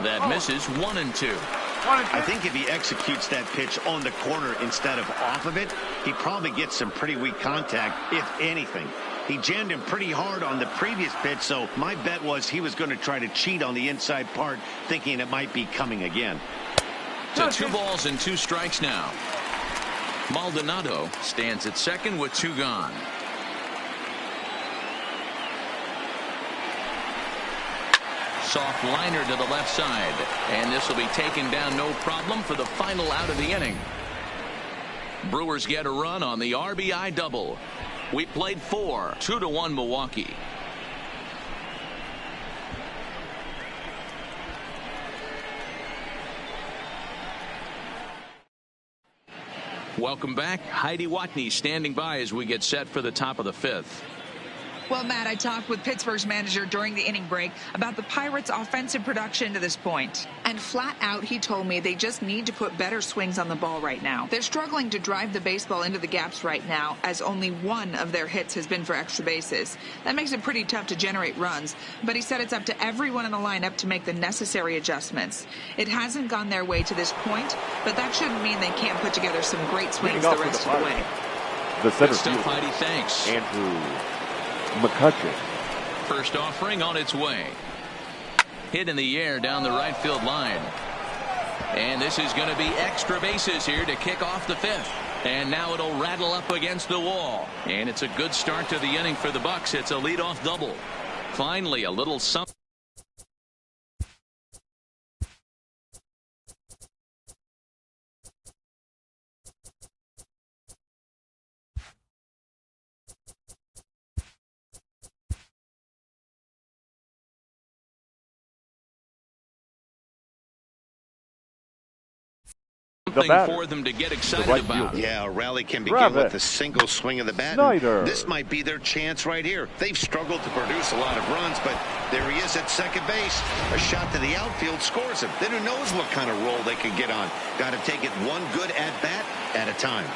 That misses 1-2. I think if he executes that pitch on the corner instead of off of it, he probably gets some pretty weak contact, if anything. He jammed him pretty hard on the previous pitch, so my bet was he was going to try to cheat on the inside part, thinking it might be coming again. To 2 balls and 2 strikes now. Maldonado stands at second with 2 gone. Soft liner to the left side, and this will be taken down no problem for the final out of the inning. Brewers get a run on the RBI double. We played 4, 2-1 Milwaukee. Welcome back. Heidi Watney standing by as we get set for the top of the 5th. Well, Matt, I talked with Pittsburgh's manager during the inning break about the Pirates' offensive production to this point. And flat out, he told me they just need to put better swings on the ball right now. They're struggling to drive the baseball into the gaps right now, as only 1 of their hits has been for extra bases. That makes it pretty tough to generate runs, but he said it's up to everyone in the lineup to make the necessary adjustments. It hasn't gone their way to this point, but that shouldn't mean they can't put together some great swings the rest of the way. The center fielder, Heidi, thanks. Andrew McCutcheon. First offering on its way. Hit in the air down the right field line. And this is going to be extra bases here to kick off the 5th. And now it'll rattle up against the wall. And it's a good start to the inning for the Bucks. It's a leadoff double. Finally, a little something. For them to get excited about. Yeah, a rally can begin with a single swing of the bat. This might be their chance right here. They've struggled to produce a lot of runs, but there he is at second base. A shot to the outfield scores him. Then who knows what kind of roll they can get on. Got to take it one good at-bat at a time.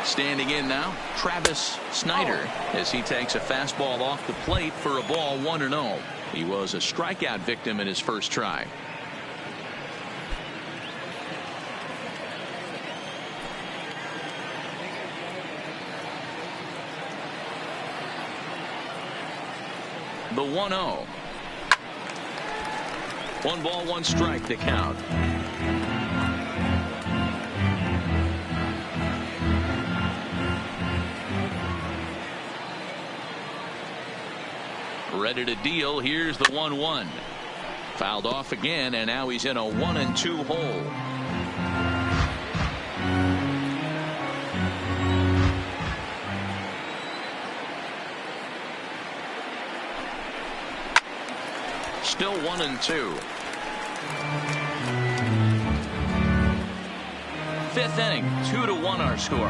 Standing in now, Travis Snyder, as he takes a fastball off the plate for a ball 1-0. He was a strikeout victim in his first try. The 1-0. 1 ball, 1 strike to count. Ready to deal. Here's the 1-1. Fouled off again, and now he's in a 1-2 hole. Still 1-2. 5th inning, 2-1 our score.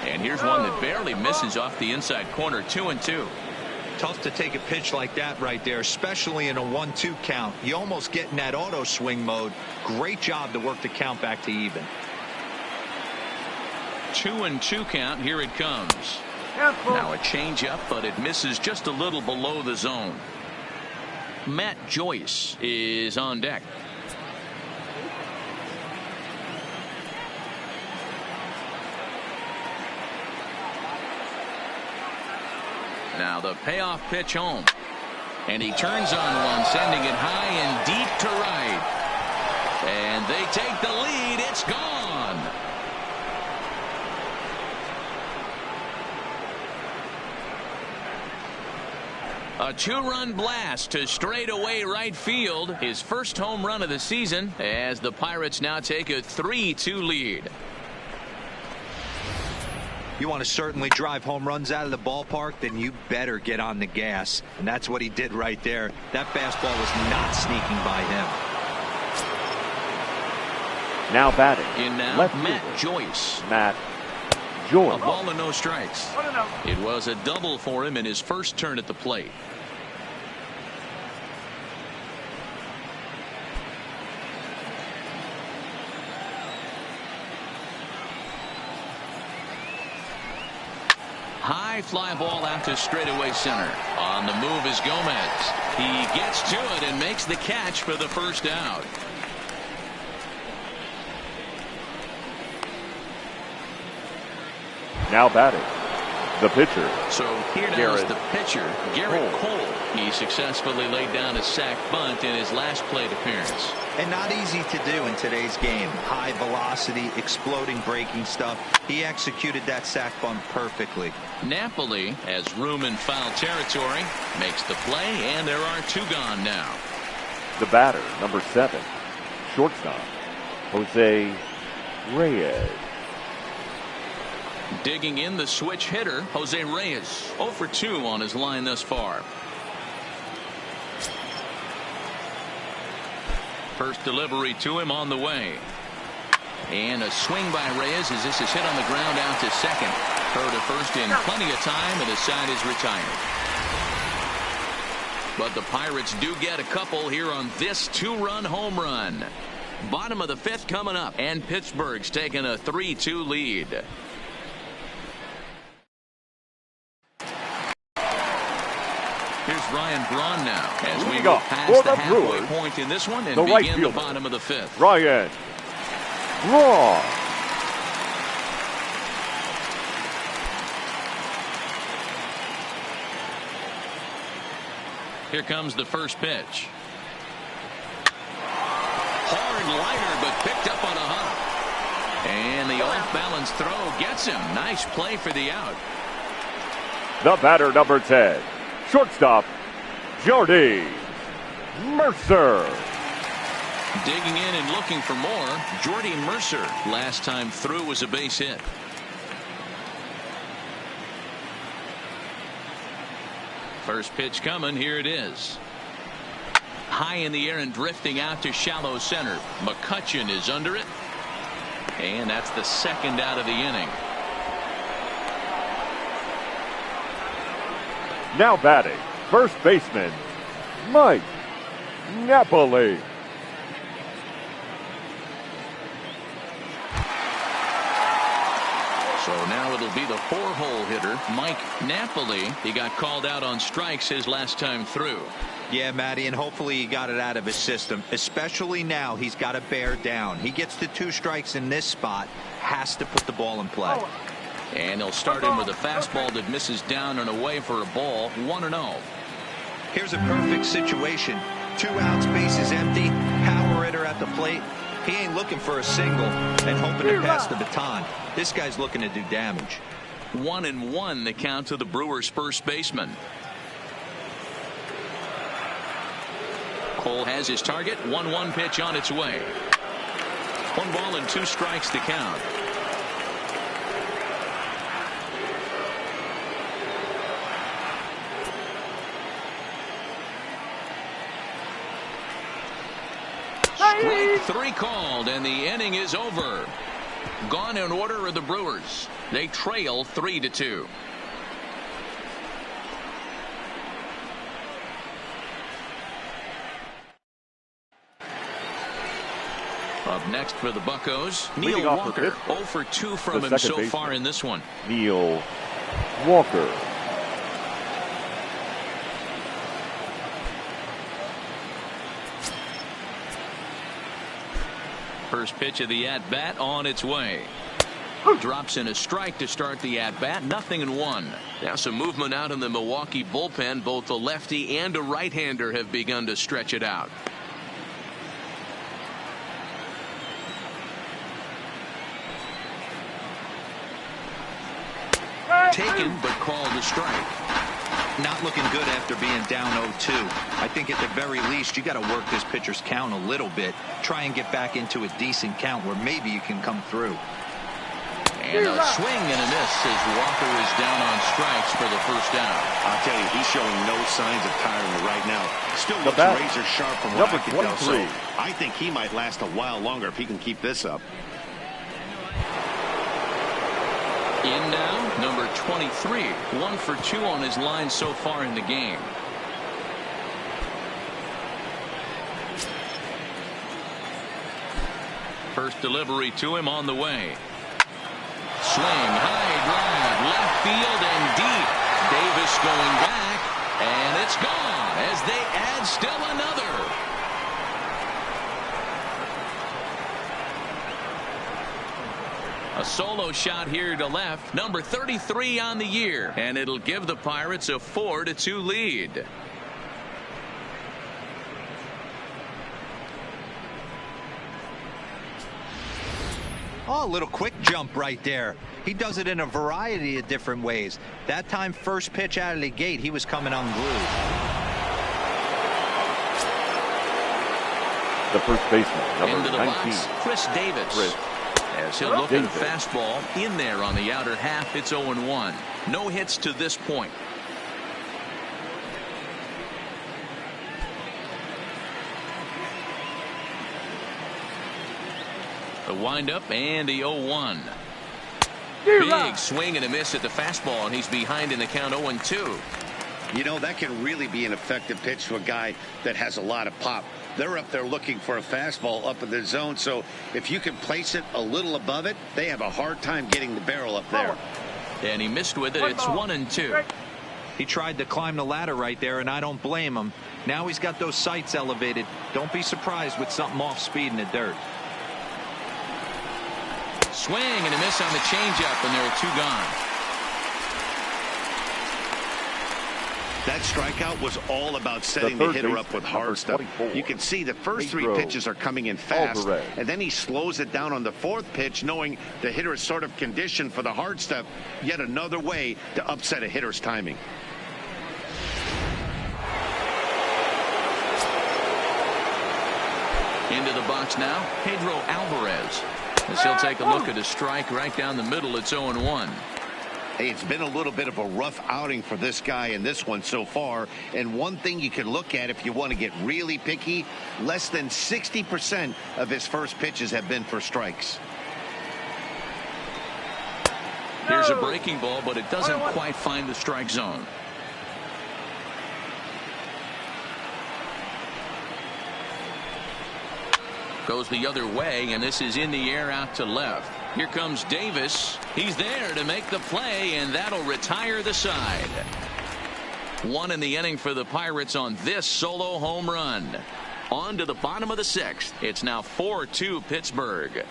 And here's one that barely misses off the inside corner. 2-2. Tough to take a pitch like that right there, especially in a 1-2 count. You almost get in that auto swing mode. Great job to work the count back to even. 2-2 count. Here it comes. Now a changeup, but it misses just a little below the zone. Matt Joyce is on deck. Now the payoff pitch home. And he turns on one, sending it high and deep to right. And they take the lead. It's gone. A 2-run blast to straightaway right field. His first home run of the season as the Pirates now take a 3-2 lead. You want to certainly drive home runs out of the ballpark, then you better get on the gas. And that's what he did right there. That fastball was not sneaking by him. Now batting. In now, Matt Joyce. Matt Joyce. A ball and no strikes. It was a double for him in his first turn at the plate. high fly ball out to straightaway center. On the move is Gomez. He gets to it and makes the catch for the first out. Now batting, the pitcher. So here now is the pitcher, Garrett Cole. He successfully laid down a sac bunt in his last plate appearance. And not easy to do in today's game. High velocity, exploding breaking stuff. He executed that sac bunt perfectly. Napoli has room in foul territory, makes the play, and there are 2 gone now. The batter, number 7, shortstop, Jose Reyes. Digging in the switch hitter, Jose Reyes, 0 for 2 on his line thus far. First delivery to him on the way. And a swing by Reyes as this is hit on the ground out to second. Throw to first in plenty of time, and the side is retired. But the Pirates do get a couple here on this 2-run home run. Bottom of the 5th coming up, and Pittsburgh's taking a 3-2 lead. Here's Ryan Braun now as we go past the halfway point in this one and begin the bottom of the 5th. Ryan Braun. Here comes the first pitch. Hard liner, but picked up on a hop. And the off-balance throw gets him. Nice play for the out. The batter, number 10. Shortstop, Jordy Mercer. Digging in and looking for more, Jordy Mercer. Last time through was a base hit. First pitch coming. Here it is. High in the air and drifting out to shallow center. McCutchen is under it. And that's the second out of the inning. Now batting, first baseman, Mike Napoli. So now it'll be the 4-hole hitter, Mike Napoli. He got called out on strikes his last time through. Yeah, Matty, and hopefully he got it out of his system. Especially now, he's got to bear down. He gets the 2 strikes in this spot, has to put the ball in play. And he'll start him with a fastball that misses down and away for a ball, 1-0. Here's a perfect situation. 2 outs, bases empty, power hitter at the plate. He ain't looking for a single and hoping to pass the baton. This guy's looking to do damage. 1-1 the count to the Brewers' first baseman. Cole has his target. 1-1 pitch on its way. 1 ball and 2 strikes to count. Strike 3 called, and the inning is over. Gone in order are the Brewers. They trail 3-2. Up next for the Buccos, Neil Walker. 0 for 2 from him so far in this one. Neil Walker. First pitch of the at-bat on its way. Drops in a strike to start the at-bat. 0-1. Now some movement out in the Milwaukee bullpen. Both a lefty and a right-hander have begun to stretch it out. Taken, but called a strike. Not looking good after being down 0-2. I think at the very least you got to work this pitcher's count a little bit. Try and get back into a decent count where maybe you can come through. And a swing and a miss as Walker is down on strikes for the first out. I'll tell you, he's showing no signs of tiring right now. Still looks razor sharp from what I can tell. So I think he might last a while longer if he can keep this up. In now, number 23. 1 for 2 on his line so far in the game. First delivery to him on the way. Swing, high drive, left field and deep. Davis going back, and it's gone as they add still another. A solo shot here to left, number 33 on the year, and it'll give the Pirates a 4-2 lead. Oh, a little quick jump right there. He does it in a variety of different ways. That time, first pitch out of the gate, he was coming unglued. The first baseman, number Into the 19. box, Chris Davis. As he'll look at the fastball in there on the outer half. It's 0-1. No hits to this point. The windup and the 0-1. Big swing and a miss at the fastball, and he's behind in the count 0-2. You know, that can really be an effective pitch to a guy that has a lot of pop. They're up there looking for a fastball up in the zone, so if you can place it a little above it, they have a hard time getting the barrel up there. And he missed with it. It's 1-2. He tried to climb the ladder right there, and I don't blame him. Now he's got those sights elevated. Don't be surprised with something off speed in the dirt. Swing and a miss on the changeup, and there are 2 gone. That strikeout was all about setting the hitter up with hard stuff. You can see the first 3 pitches are coming in fast, and then he slows it down on the 4th pitch, knowing the hitter is sort of conditioned for the hard stuff. Yet another way to upset a hitter's timing. Into the box now, Pedro Alvarez. As he'll take a look at a strike right down the middle. It's 0-1. Hey, it's been a little bit of a rough outing for this guy in this one so far. And one thing you can look at if you want to get really picky, less than 60% of his first pitches have been for strikes. Here's a breaking ball, but it doesn't quite find the strike zone. Goes the other way, and this is in the air out to left. Here comes Davis. He's there to make the play, and that'll retire the side. 1 in the inning for the Pirates on this solo home run. On to the bottom of the 6th. It's now 4-2 Pittsburgh.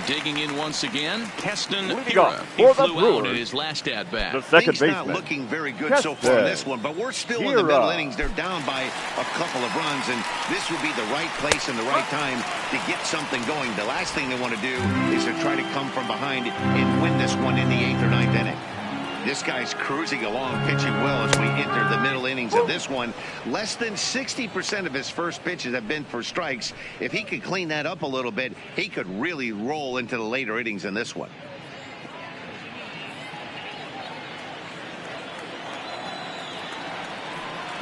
Digging in once again, Heston Hira. He flew out in his last at-bat. The second baseman. Not looking very good so far in this one, but we're still in the middle innings. They're down by a couple of runs, and this would be the right place and the right time to get something going. The last thing they want to do is to try to come from behind and win this one in the 8th or 9th inning. This guy's cruising along, pitching well as we enter the middle innings of this one. Less than 60% of his first pitches have been for strikes. If he could clean that up a little bit, he could really roll into the later innings in this one.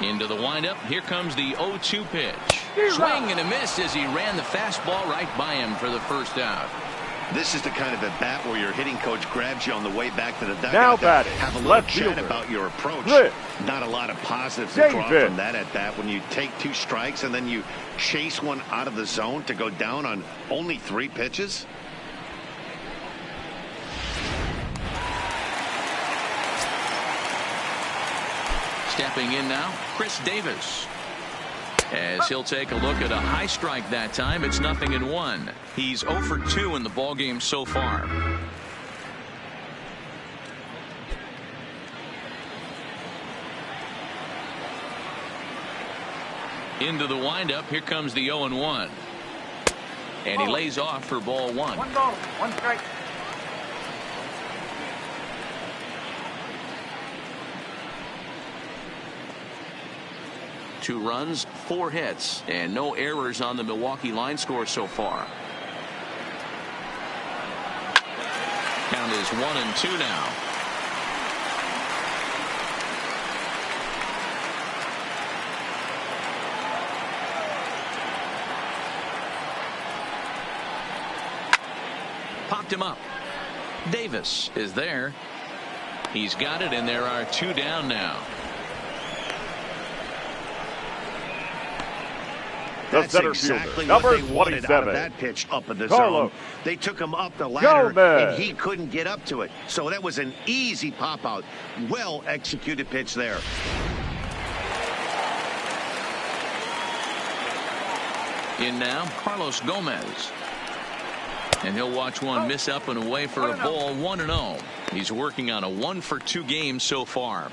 Into the windup. Here comes the 0-2 pitch. Swing and a miss as he ran the fastball right by him for the first out. This is the kind of at bat where your hitting coach grabs you on the way back to the dugout. Now batting, have a little chat about your approach. Not a lot of positives to draw from that at bat when you take 2 strikes and then you chase one out of the zone to go down on only 3 pitches. Stepping in now, Chris Davis. As he'll take a look at a high strike that time. It's 0-1. He's 0 for 2 in the ballgame so far. Into the windup. Here comes the 0-1. And he lays off for ball 1. 1 ball, 1 strike. Two runs, 4 hits, and no errors on the Milwaukee line score so far. Count is 1-2 now. Popped him up. Davis is there. He's got it, and there are 2 down now. That's center exactly fielder, what number they wanted out of 27. that pitch up in the Carlos zone. They took him up the ladder, Gomez. and he couldn't get up to it. So that was an easy pop-out. Well-executed pitch there. In now, Carlos Gomez. And he'll watch one miss up and away for a ball, 1-0. He's working on a 1-for-2 game so far.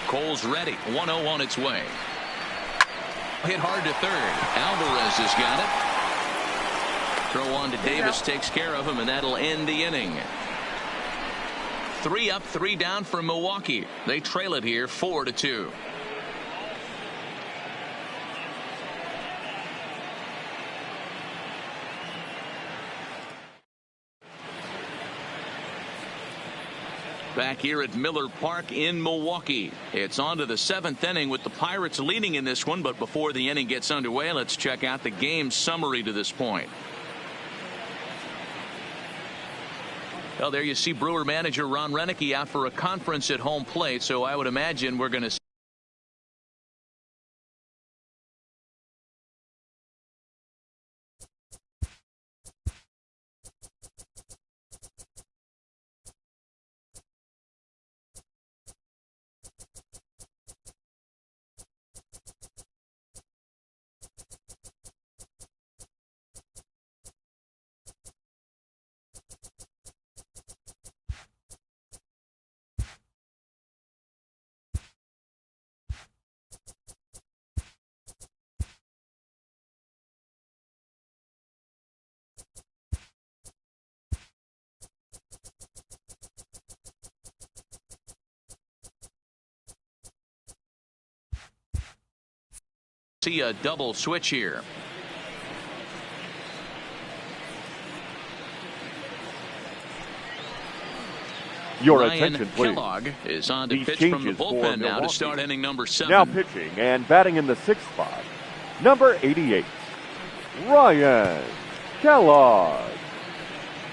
Cole's ready. 1-0 on its way. Hit hard to third. Alvarez has got it. Throw on to Davis takes care of him, and that'll end the inning. 3 up, 3 down for Milwaukee. They trail it here 4-2. Back here at Miller Park in Milwaukee. It's on to the 7th inning with the Pirates leading in this one. But before the inning gets underway, let's check out the game summary to this point. Well, there you see Brewer manager Ron Renicky out for a conference at home plate. So I would imagine we're going to see a double switch here. Your Ryan attention, please. Kellogg is on to These pitch from the changes for bullpen now to Milwaukee. start inning number 7. Now pitching and batting in the 6th spot, number 88, Ryan Kellogg.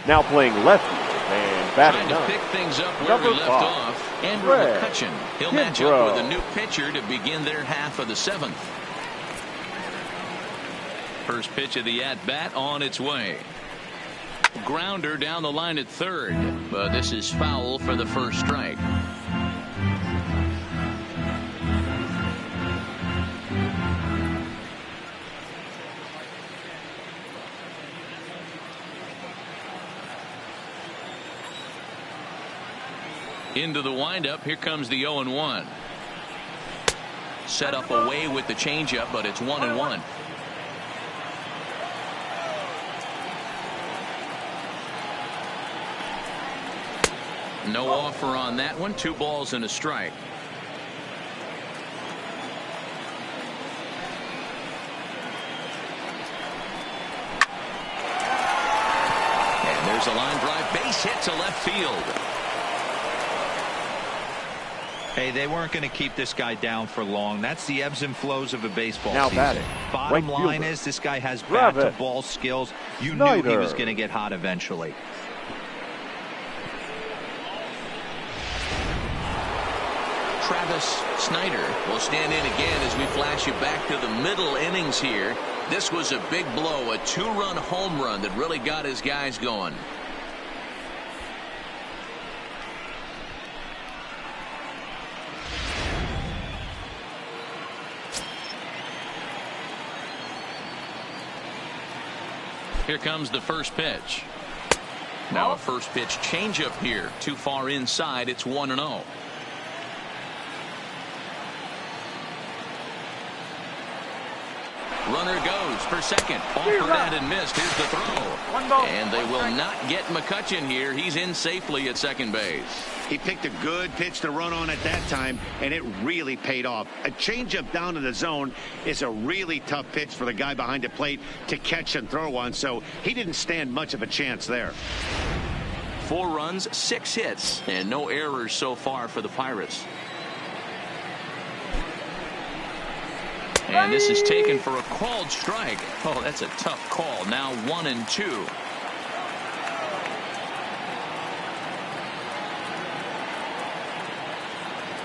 Now playing left field and batting Trying to pick things up where number we left 5, off. Andrew Red McCutchen. He'll match up with a new pitcher to begin their half of the 7th. First pitch of the at-bat on its way. Grounder down the line at third, but this is foul for the first strike. Into the windup. Here comes the 0-1. Set up away with the changeup, but it's 1-1. No offer on that one. 2 balls and a strike. And there's a line drive. Base hit to left field. Hey, they weren't going to keep this guy down for long. That's the ebbs and flows of a baseball Now season. batting. Bottom Right line fielder. is this guy has Travis bat-to-ball skills. You knew he Snyder. was going to get hot eventually. Travis Snyder will stand in again as we flash you back to the middle innings here. This was a big blow, a 2-run home run that really got his guys going. Here comes the first pitch. Now a first pitch changeup here. Too far inside. It's 1-0. Runner goes for second. Offered out and missed. Here's the throw. And they will not get McCutchen here. He's in safely at second base. He picked a good pitch to run on at that time, and it really paid off. A changeup down to the zone is a really tough pitch for the guy behind the plate to catch and throw on, so he didn't stand much of a chance there. 4 runs, 6 hits, and no errors so far for the Pirates. And this is taken for a called strike. Oh, that's a tough call. Now 1-2.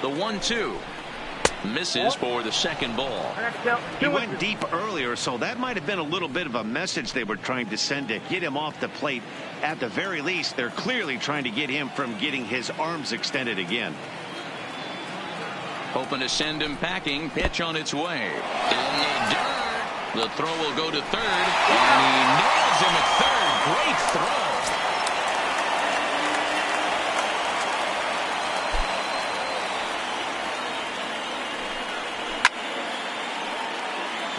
The 1-2. Misses for the second ball. He went deep earlier, so that might have been a little bit of a message they were trying to send to get him off the plate. At the very least, they're clearly trying to get him from getting his arms extended again. Hoping to send him packing. Pitch on its way. In the dirt. The throw will go to third. And he nails him at third. Great throw.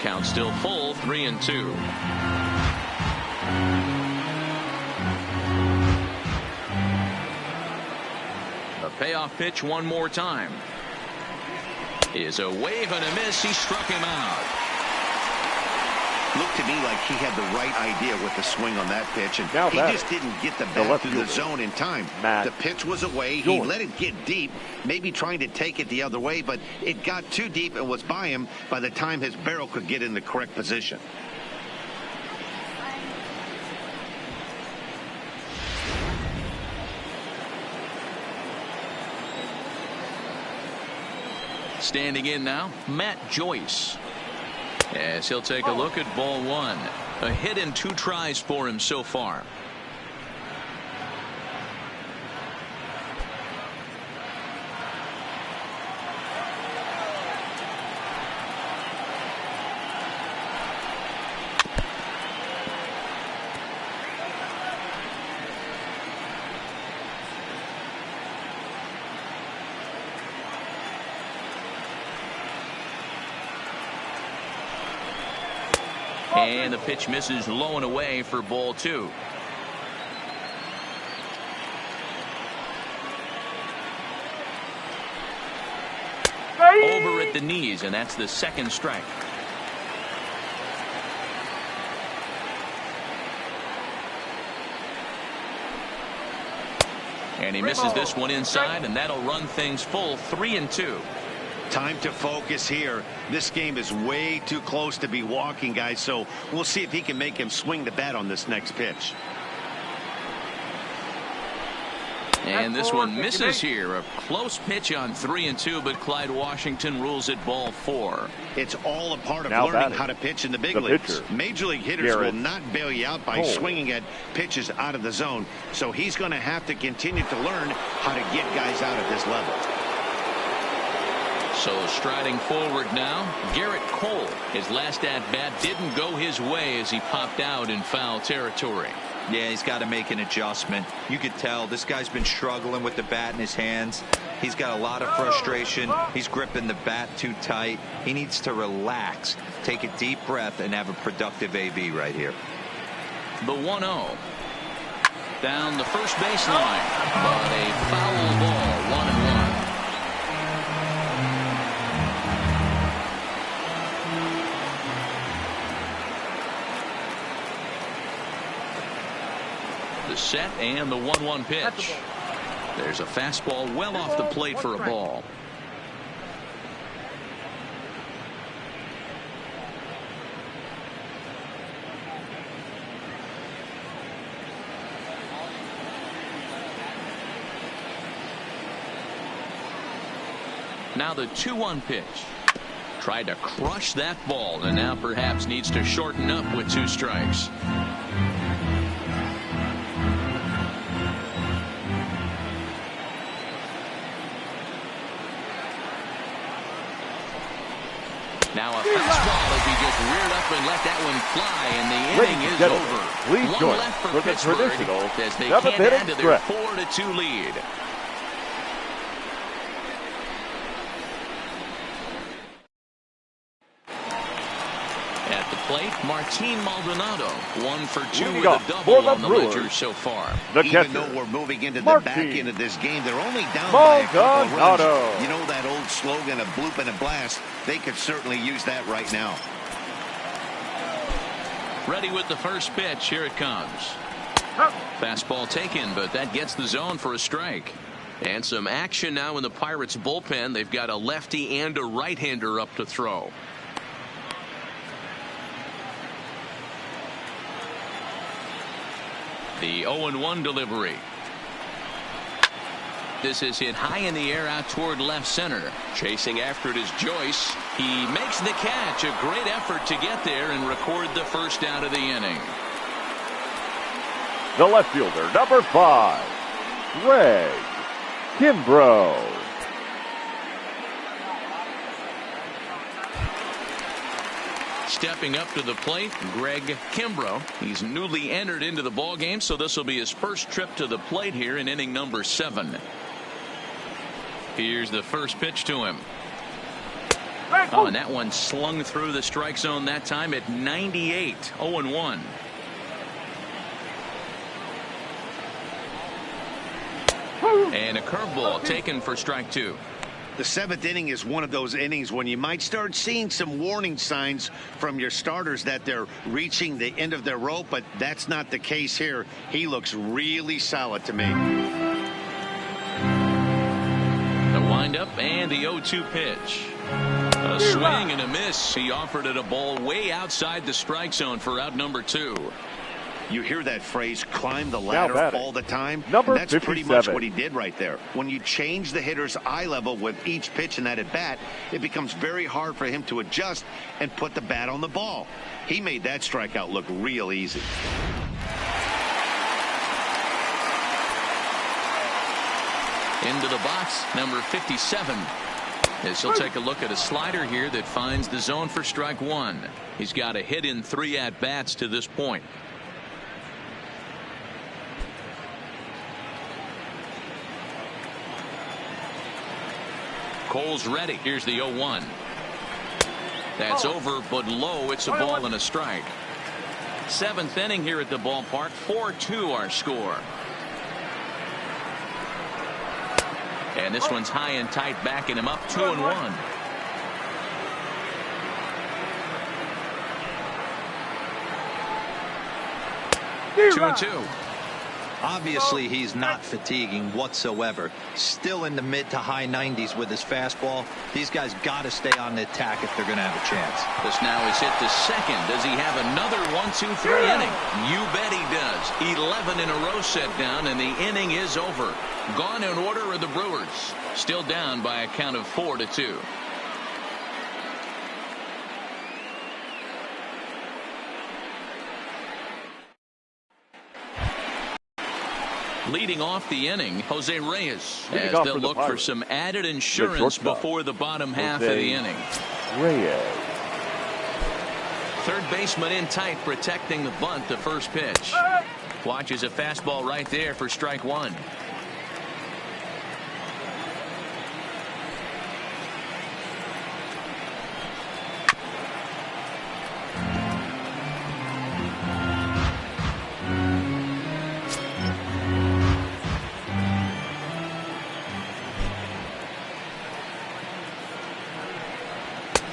Count still full, 3-2. A payoff pitch one more time. Is a wave and a miss. He struck him out. Looked to me like he had the right idea with the swing on that pitch, and he just didn't get the bat through the zone in time. The pitch was away. He let it get deep, maybe trying to take it the other way, but it got too deep and was by him by the time his barrel could get in the correct position. Standing in now, Matt Joyce. As he'll take a look at ball one. A hit in 2 tries for him so far. And the pitch misses low and away for ball 2. Over at the knees, and that's the second strike. And he misses this one inside, and that'll run things full, 3-2. Time to focus here. This game is way too close to be walking, guys, so we'll see if he can make him swing the bat on this next pitch. And this one misses here. A close pitch on 3-2, but Clyde Washington rules it ball 4. It's all a part of learning how to pitch in the big leagues. Major league hitters will not bail you out by swinging at pitches out of the zone, so he's going to have to continue to learn how to get guys out at this level. So striding forward now, Garrett Cole. His last at-bat didn't go his way as he popped out in foul territory. Yeah, he's got to make an adjustment. You could tell this guy's been struggling with the bat in his hands. He's got a lot of frustration. He's gripping the bat too tight. He needs to relax, take a deep breath, and have a productive AB right here. The 1-0. Down the first baseline, but a foul ball, 1-1. The set and the 1-1 pitch. There's a fastball well off the plate for a ball. Now the 2-1 pitch. Tried to crush that ball and now perhaps needs to shorten up with 2 strikes. Now a fastball as he just reared up and let that one fly, and the inning is over. Please One left for Pittsburgh as they can't add to their 4-2 lead. At the plate, Martin Maldonado, 1 for 2 with a double on the ledger so far. Even though we're moving into the back end of this game, they're only down by a couple runs. You know that old slogan, a bloop and a blast? They could certainly use that right now. Ready with the first pitch. Here it comes. Fastball taken, but that gets the zone for a strike. And some action now in the Pirates bullpen. They've got a lefty and a right-hander up to throw. The 0-1 delivery. This is hit high in the air out toward left center. Chasing after it is Joyce. He makes the catch. A great effort to get there and record the first out of the inning. The left fielder, number 5, Greg Kimbrough. Stepping up to the plate, Greg Kimbrough. He's newly entered into the ballgame, so this will be his first trip to the plate here in inning number 7. Here's the first pitch to him. Oh, and that one slung through the strike zone that time at 98, 0-1. And a curveball taken for strike 2. The 7th inning is one of those innings when you might start seeing some warning signs from your starters that they're reaching the end of their rope, but that's not the case here. He looks really solid to me. The windup and the 0-2 pitch. A swing and a miss. He offered it a ball way outside the strike zone for out number 2. You hear that phrase, climb the ladder, all the time. Number that's 57. Pretty much what he did right there. When you change the hitter's eye level with each pitch in that at bat, it becomes very hard for him to adjust and put the bat on the ball. He made that strikeout look real easy. Into the box, number 57. As he'll take a look at a slider here that finds the zone for strike 1. He's got a hit in 3 at-bats to this point. Cole's ready. Here's the 0-1. That's over, but low. It's a ball and a strike. 7th inning here at the ballpark. 4-2 our score. And this one's high and tight, backing him up 2-1. Two and 2. Obviously, he's not fatiguing whatsoever. Still in the mid to high 90s with his fastball. These guys got to stay on the attack if they're going to have a chance. This now is hit to second. Does he have another 1-2-3 inning? You bet he does. 11 in a row set down, and the inning is over. Gone in order are the Brewers. Still down by a count of 4-2. Leading off the inning, Jose Reyes, as they'll look for some added insurance before the bottom half of the inning. Reyes. Third baseman in tight, protecting the bunt, the first pitch. Watches a fastball right there for strike 1.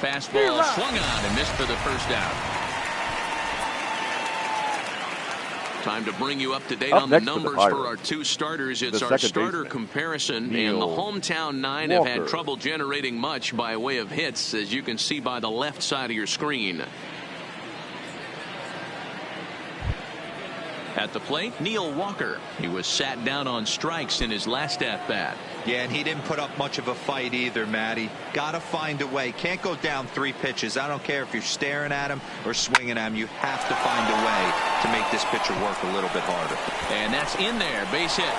Fastball swung on and missed for the first out. Time to bring you up to date on the numbers for our 2 starters. It's our starter comparison, and the hometown 9 have had trouble generating much by way of hits, as you can see by the left side of your screen. At the plate, Neil Walker. He was sat down on strikes in his last at-bat. Yeah, and he didn't put up much of a fight either, Matty. Got to find a way. Can't go down 3 pitches. I don't care if you're staring at him or swinging at him. You have to find a way to make this pitcher work a little bit harder. And that's in there. Base hit.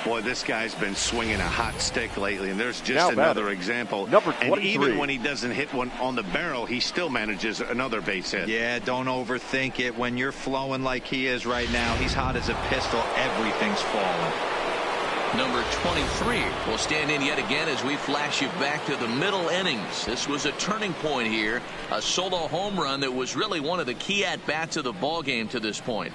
Boy, this guy's been swinging a hot stick lately, and there's just another example. Number 23. And even when he doesn't hit one on the barrel, he still manages another base hit. Yeah, don't overthink it. When you're flowing like he is right now, he's hot as a pistol. Everything's falling. Number 23 will stand in yet again as we flash you back to the middle innings. This was a turning point here. A solo home run that was really one of the key at-bats of the ball game to this point.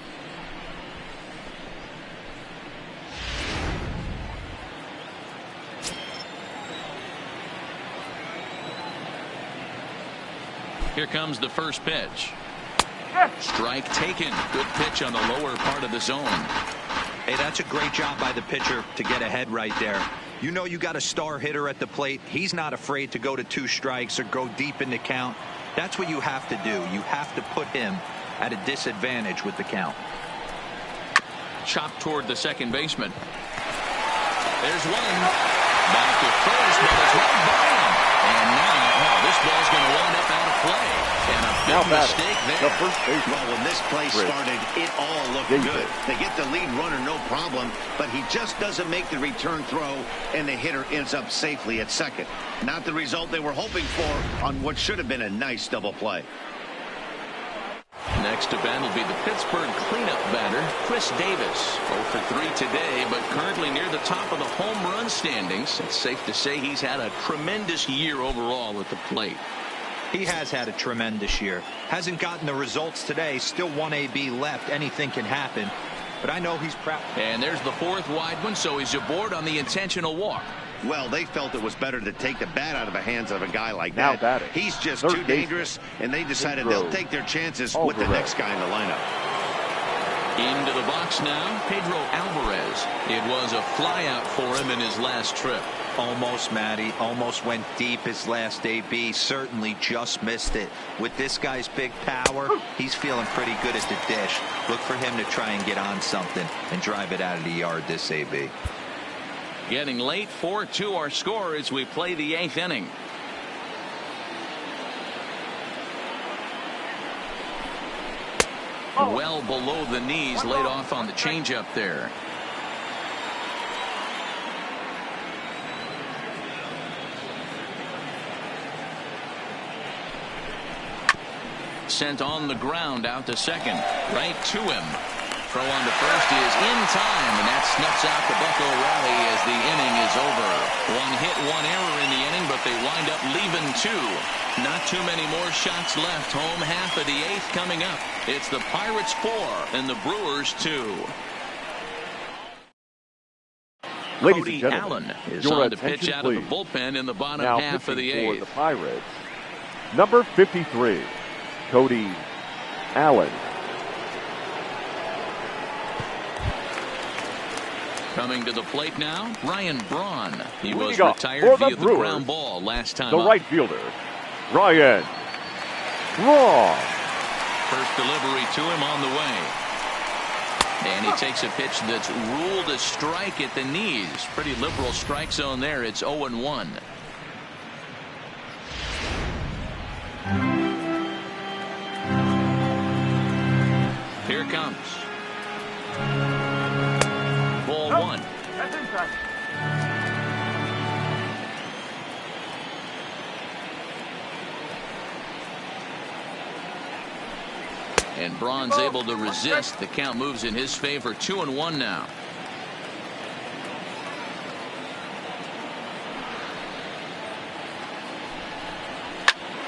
Here comes the first pitch. Strike taken. Good pitch on the lower part of the zone. Hey, that's a great job by the pitcher to get ahead right there. You know you got a star hitter at the plate. He's not afraid to go to 2 strikes or go deep in the count. That's what you have to do. You have to put him at a disadvantage with the count. chopped toward the second baseman. There's one. Back to first, but it's right by him. And now, this ball's going to wind up out of play. And a big mistake there. The first baseman. Well, when this play started, it all looked good. They get the lead runner, no problem, but he just doesn't make the return throw, and the hitter ends up safely at second. Not the result they were hoping for on what should have been a nice double play. Next to bat will be the Pittsburgh cleanup batter, Chris Davis. 0 for 3 today, but currently near the top of the home run standings. It's safe to say he's had a tremendous year overall at the plate. He has had a tremendous year. Hasn't gotten the results today. Still 1 AB left. Anything can happen. But I know he's proud. And there's the fourth wide one, so he's aboard on the intentional walk. Well, they felt it was better to take the bat out of the hands of a guy like that. He's just too dangerous, and they decided they'll take their chances with the next guy in the lineup. Into the box now, Pedro Alvarez. It was a flyout for him in his last trip. Almost, Matty. Almost went deep his last AB. Certainly just missed it. With this guy's big power, he's feeling pretty good at the dish. Look for him to try and get on something and drive it out of the yard this AB. Getting late, 4-2 our score as we play the 8th inning. Well below the knees, laid off on the changeup there. Sent on the ground out to second. Right to him. Throw on to first is in time, and that snuffs out the Bucco rally as the inning is over. 1 hit, 1 error in the inning, but they wind up leaving 2. Not too many more shots left. Home half of the 8th coming up. It's the Pirates 4 and the Brewers 2. Ladies Cody and Allen gentlemen, is your on to pitch attention, out of the please. bullpen in the bottom Now half of the pitching for 8th. the Pirates, number 53, Cody Allen. Coming to the plate now, Ryan Braun. He was Leading retired off for via the the Brewers, ground ball last time the up. right fielder, Ryan Braun. First delivery to him on the way. And he takes a pitch that's ruled a strike at the knees. Pretty liberal strike zone there. It's 0-1. Here it comes. Ball 1. That's inside. And Braun's able to resist. The count moves in his favor. 2-1 now.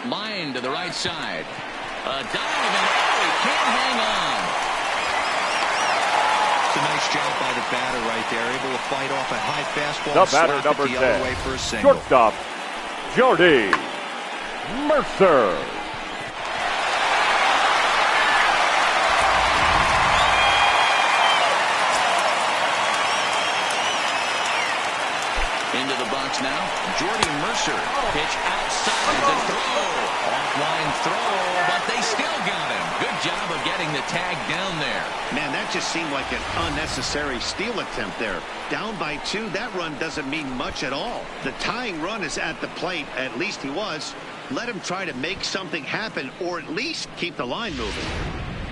Line to the right side. A dive, and he can't hang on. It's a nice job by the batter right there. Able to fight off a high fastball. The batter, number the 10, other way for a single. shortstop, Jordy Mercer. Into the box now, Jordy Mercer. Pitch outside the throw. Offline throw, but they still got him. Good job of getting the tag down there. Man, that just seemed like an unnecessary steal attempt there. Down by 2, that run doesn't mean much at all. The tying run is at the plate, at least he was. Let him try to make something happen, or at least keep the line moving.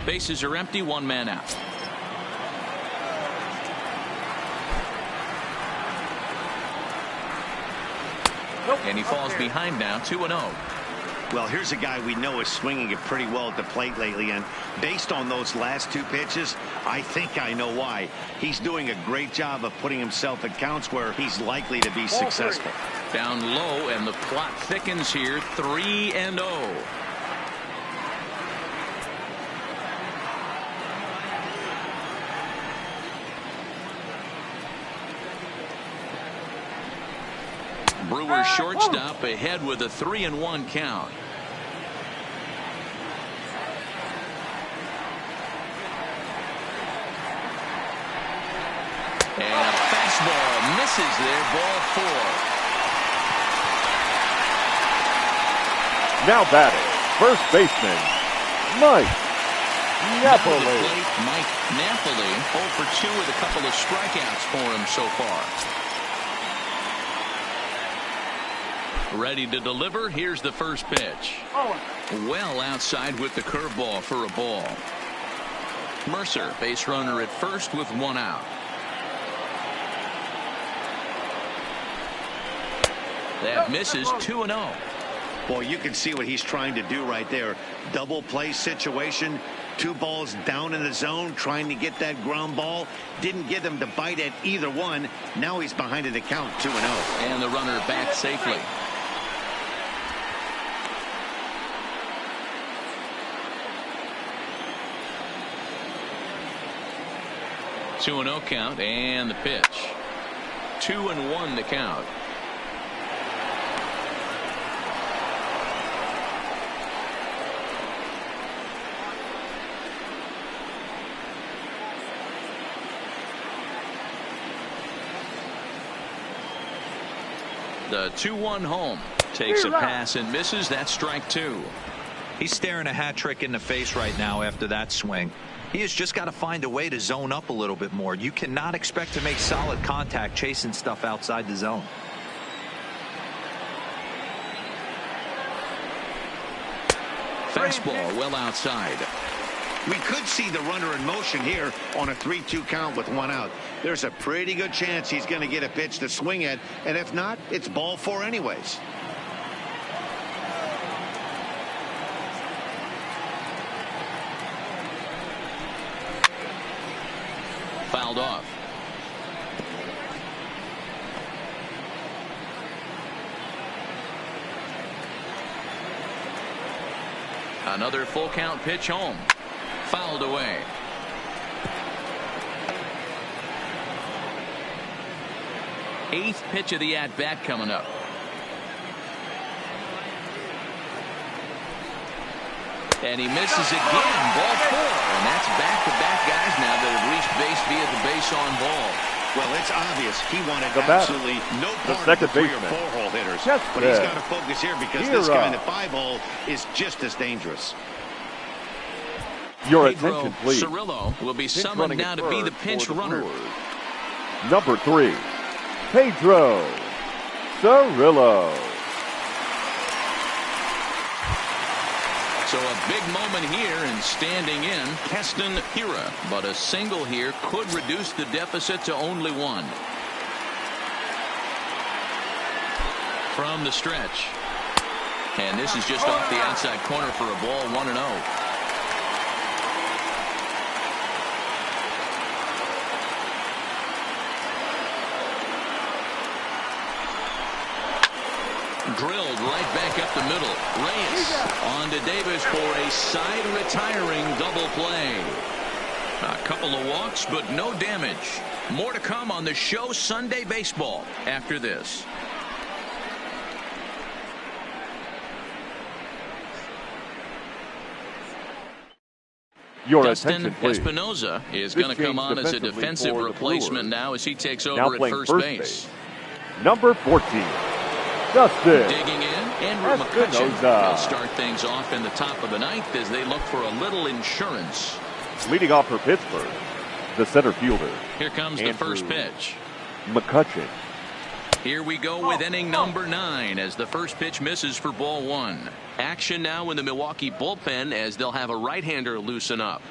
Bases are empty, 1 man out. And he falls behind now, 2-0. Well, here's a guy we know is swinging it pretty well at the plate lately, and based on those last 2 pitches, I think I know why. He's doing a great job of putting himself in counts where he's likely to be successful. Down low, and the plot thickens here, 3-0. Brewers shortstop ahead with a 3-1 count. And a fastball misses there, ball 4. Now batting, first baseman, Mike Napoli. Now to the plate, Mike Napoli, 0 for 2 with a couple of strikeouts for him so far. Ready to deliver. Here's the first pitch. Well outside with the curveball for a ball. Mercer, base runner at first with 1 out. That misses. 2-0. Boy, you can see what he's trying to do right there. Double play situation. 2 balls down in the zone, trying to get that ground ball. Didn't get him to bite at either one. Now he's behind in the count, 2-0. And the runner back safely. 2-0 count, and the pitch. 2-1 the count. The 2-1 home takes a pass and misses. That's strike 2. He's staring a hat trick in the face right now after that swing. He has just got to find a way to zone up a little bit more. You cannot expect to make solid contact chasing stuff outside the zone. Fastball well outside. We could see the runner in motion here on a 3-2 count with 1 out. There's a pretty good chance he's going to get a pitch to swing at, and if not, it's ball 4 anyways. Fouled off. Another full count pitch home. Fouled away. Eighth pitch of the at-bat coming up. And he misses again. Ball 4. And that's back-to-back guys now that have reached base via the base on ball. Well, it's obvious he wanted The batter, absolutely no the part of second the 3 or baseman. 4-hole hitters. Yes, but he's got to focus here because this guy in the 5-hole is just as dangerous. Your Pedro attention, please. Cirillo will be Pinch summoned running now at to be the first pinch for the runner. Brewers. Number 3, Pedro Cirillo. So a big moment here, and standing in Keston Hiura, but a single here could reduce the deficit to only 1. From the stretch, and this is just off the outside corner for a ball. 1-0. Drilled right back up the middle. Reyes on to Davis for a side retiring double play. A couple of walks, but no damage. More to come on the show Sunday Baseball after this. Your Dustin attention, please. Espinoza is This going to come change on as a defensively defensive for the replacement Brewers. now as he takes Now over at playing first base. Number 14, Dustin Digging in, Andrew McCutcheon. Espinoza. They'll start things off in the top of the ninth as they look for a little insurance. Leading off for Pittsburgh, the center fielder, Here comes Andrew the first pitch. McCutcheon. Here we go with inning number 9 as the first pitch misses for ball 1. Action now in the Milwaukee bullpen as they'll have a right-hander loosen up.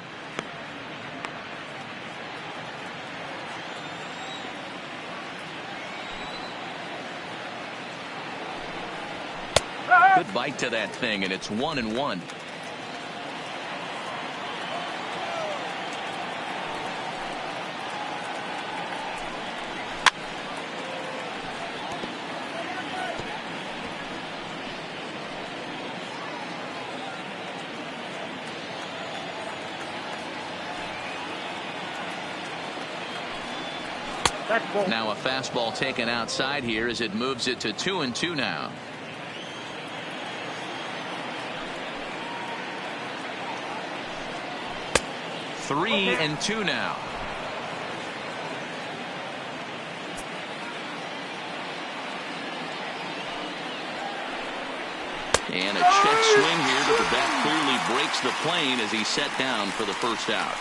Good bite to that thing, and it's 1-1. Now a fastball taken outside here as it moves it to 2-2 now. Three and 2 now. And a check swing here, but the bat clearly breaks the plane as he's set down for the first out.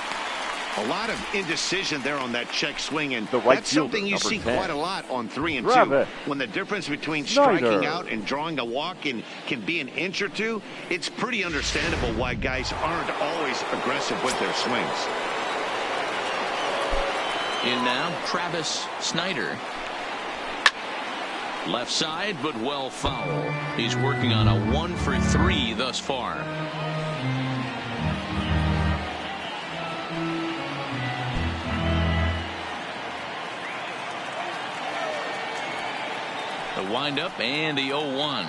A lot of indecision there on that check swing, and right that's something fielder, you see 10. quite a lot on 3 and 2. Rabbit. When the difference between Snyder. striking out and drawing a walk can be an inch or two, it's pretty understandable why guys aren't always aggressive with their swings. In now, Travis Snyder. Left side, but well foul. He's working on a 1 for 3 thus far. The windup and the 0-1.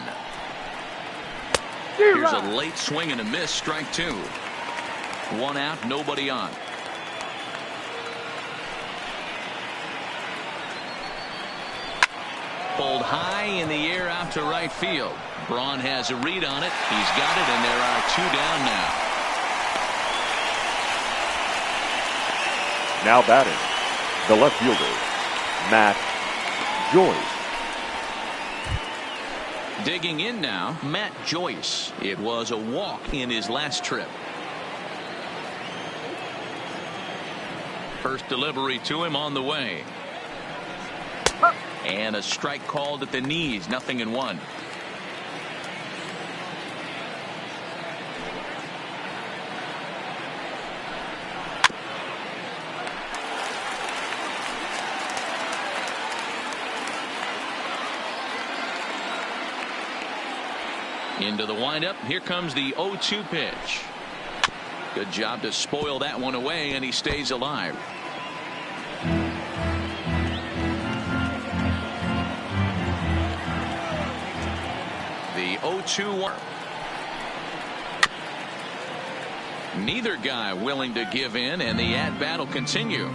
Here's a late swing and a miss, strike 2. 1 out, nobody on. Pulled high in the air out to right field. Braun has a read on it. He's got it, and there are 2 down now. Now batting, the left fielder, Matt Joyce. Digging in now, Matt Joyce. It was a walk in his last trip. First delivery to him on the way. And a strike called at the knees, 0-1. Into the windup. Here comes the 0-2 pitch. Good job to spoil that one away, and he stays alive. The 0-2. Neither guy willing to give in, and the at-bat will continue.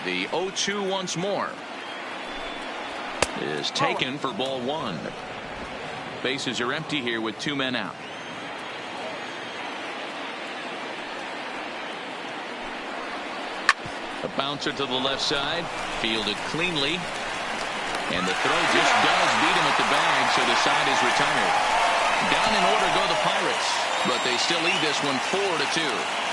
The 0-2 once more is taken for ball 1. Bases are empty here with 2 men out. A bouncer to the left side, fielded cleanly, and the throw just does beat him at the bag, so the side is retired. Down in order go the Pirates, but they still lead this one 4-2.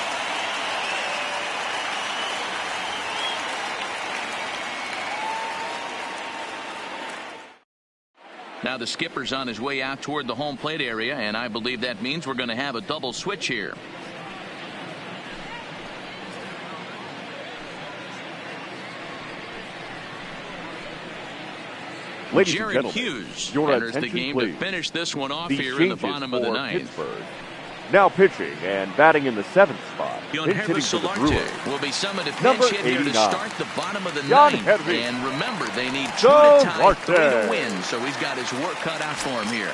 Now the skipper's on his way out toward the home plate area, and I believe that means we're going to have a double switch here. Ladies and Jared gentlemen, Hughes your enters the attention, game please. to finish this one off The here in the changes bottom of the for 9th. Pittsburgh. Now pitching and batting in the 7th spot. Jon Hitting for the Solarte Brewers. will be summoned to Number pinch hit here to 89. start the bottom of the Jon 9th. Henry. And remember, they need 2 Jon to tie, 3 to Solarte. win, so he's got his work cut out for him here.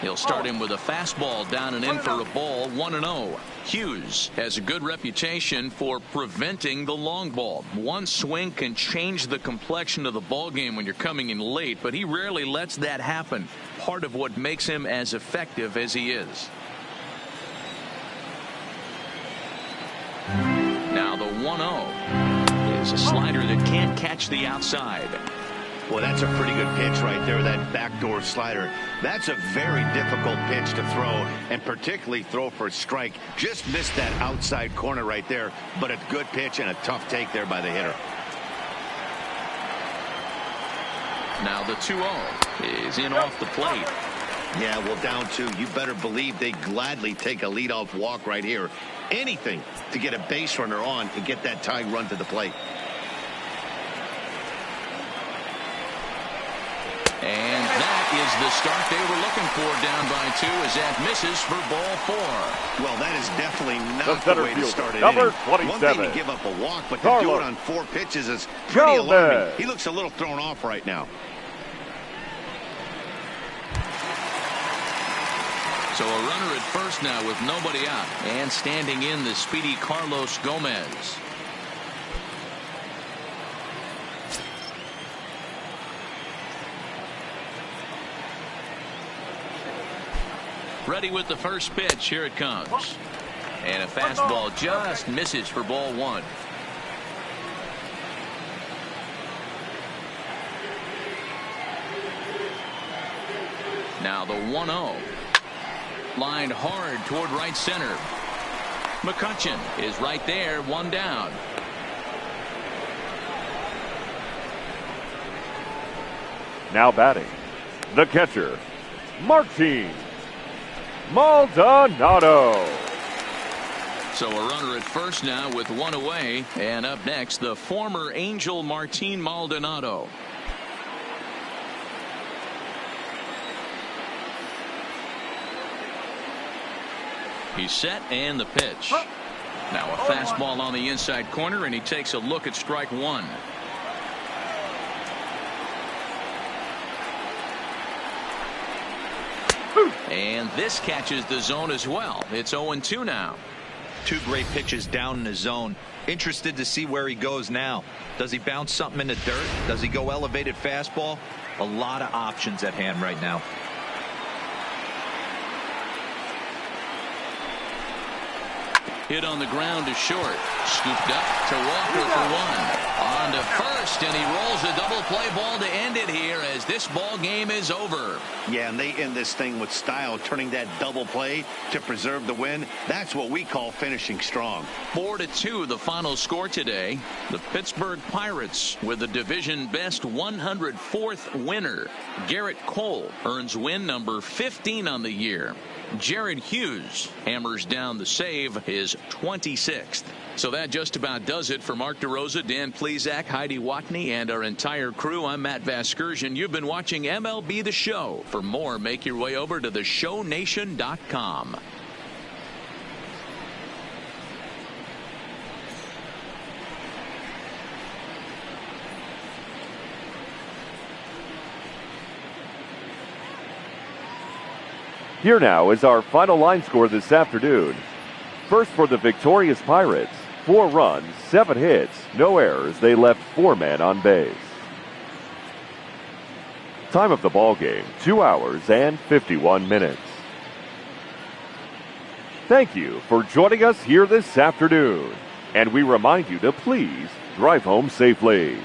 He'll start him with a fastball down and in for a ball, 1-0. Hughes has a good reputation for preventing the long ball. One swing can change the complexion of the ball game when you're coming in late, but he rarely lets that happen. Part of what makes him as effective as he is. Now the 1-0 is a slider that can't catch the outside. Well, that's a pretty good pitch right there, that backdoor slider. That's a very difficult pitch to throw, and particularly throw for a strike. Just missed that outside corner right there, but a good pitch and a tough take there by the hitter. Now the 2-0 is in off the plate. Yeah, well, down 2. You better believe they gladly take a leadoff walk right here. Anything to get a base runner on and get that tying run to the plate. And that is the start they were looking for, down by 2, as that misses for ball 4. Well, that is definitely not the way to start it. Number One 27. thing to give up a walk, but to Carlos. do it on 4 pitches is pretty Gomez. alarming. He looks a little thrown off right now. So a runner at first now with nobody out, and standing in the speedy Carlos Gomez. Ready with the first pitch. Here it comes. And a fastball just misses for ball one. Now the 1-0. Lined hard toward right center. McCutchen is right there, one down. Now batting, the catcher, Martin Maldonado. So a runner at first now with one away. And up next, the former Angel Martin Maldonado. He's set and the pitch. Now a fastball on the inside corner, and he takes a look at strike one. And this catches the zone as well. It's 0-2 now. Two great pitches down in the zone. Interested to see where he goes now. Does he bounce something in the dirt? Does he go elevated fastball? A lot of options at hand right now. Hit on the ground to short. Scooped up to Walker for one. On to first, and he rolls a double play ball to end it here as this ball game is over. Yeah, and they end this thing with style, turning that double play to preserve the win. That's what we call finishing strong. 4-2 the final score today. The Pittsburgh Pirates with the division best 104th winner. Garrett Cole earns win number 15 on the year. Jared Hughes hammers down the save, his 26th. So that just about does it for Mark DeRosa, Dan Plesac, Heidi Watney, and our entire crew. I'm Matt Vasgersian. You've been watching MLB The Show. For more, make your way over to theshownation.com. Here now is our final line score this afternoon. First for the victorious Pirates, 4 runs, 7 hits, no errors. They left 4 men on base. Time of the ball game, 2 hours and 51 minutes. Thank you for joining us here this afternoon. And we remind you to please drive home safely.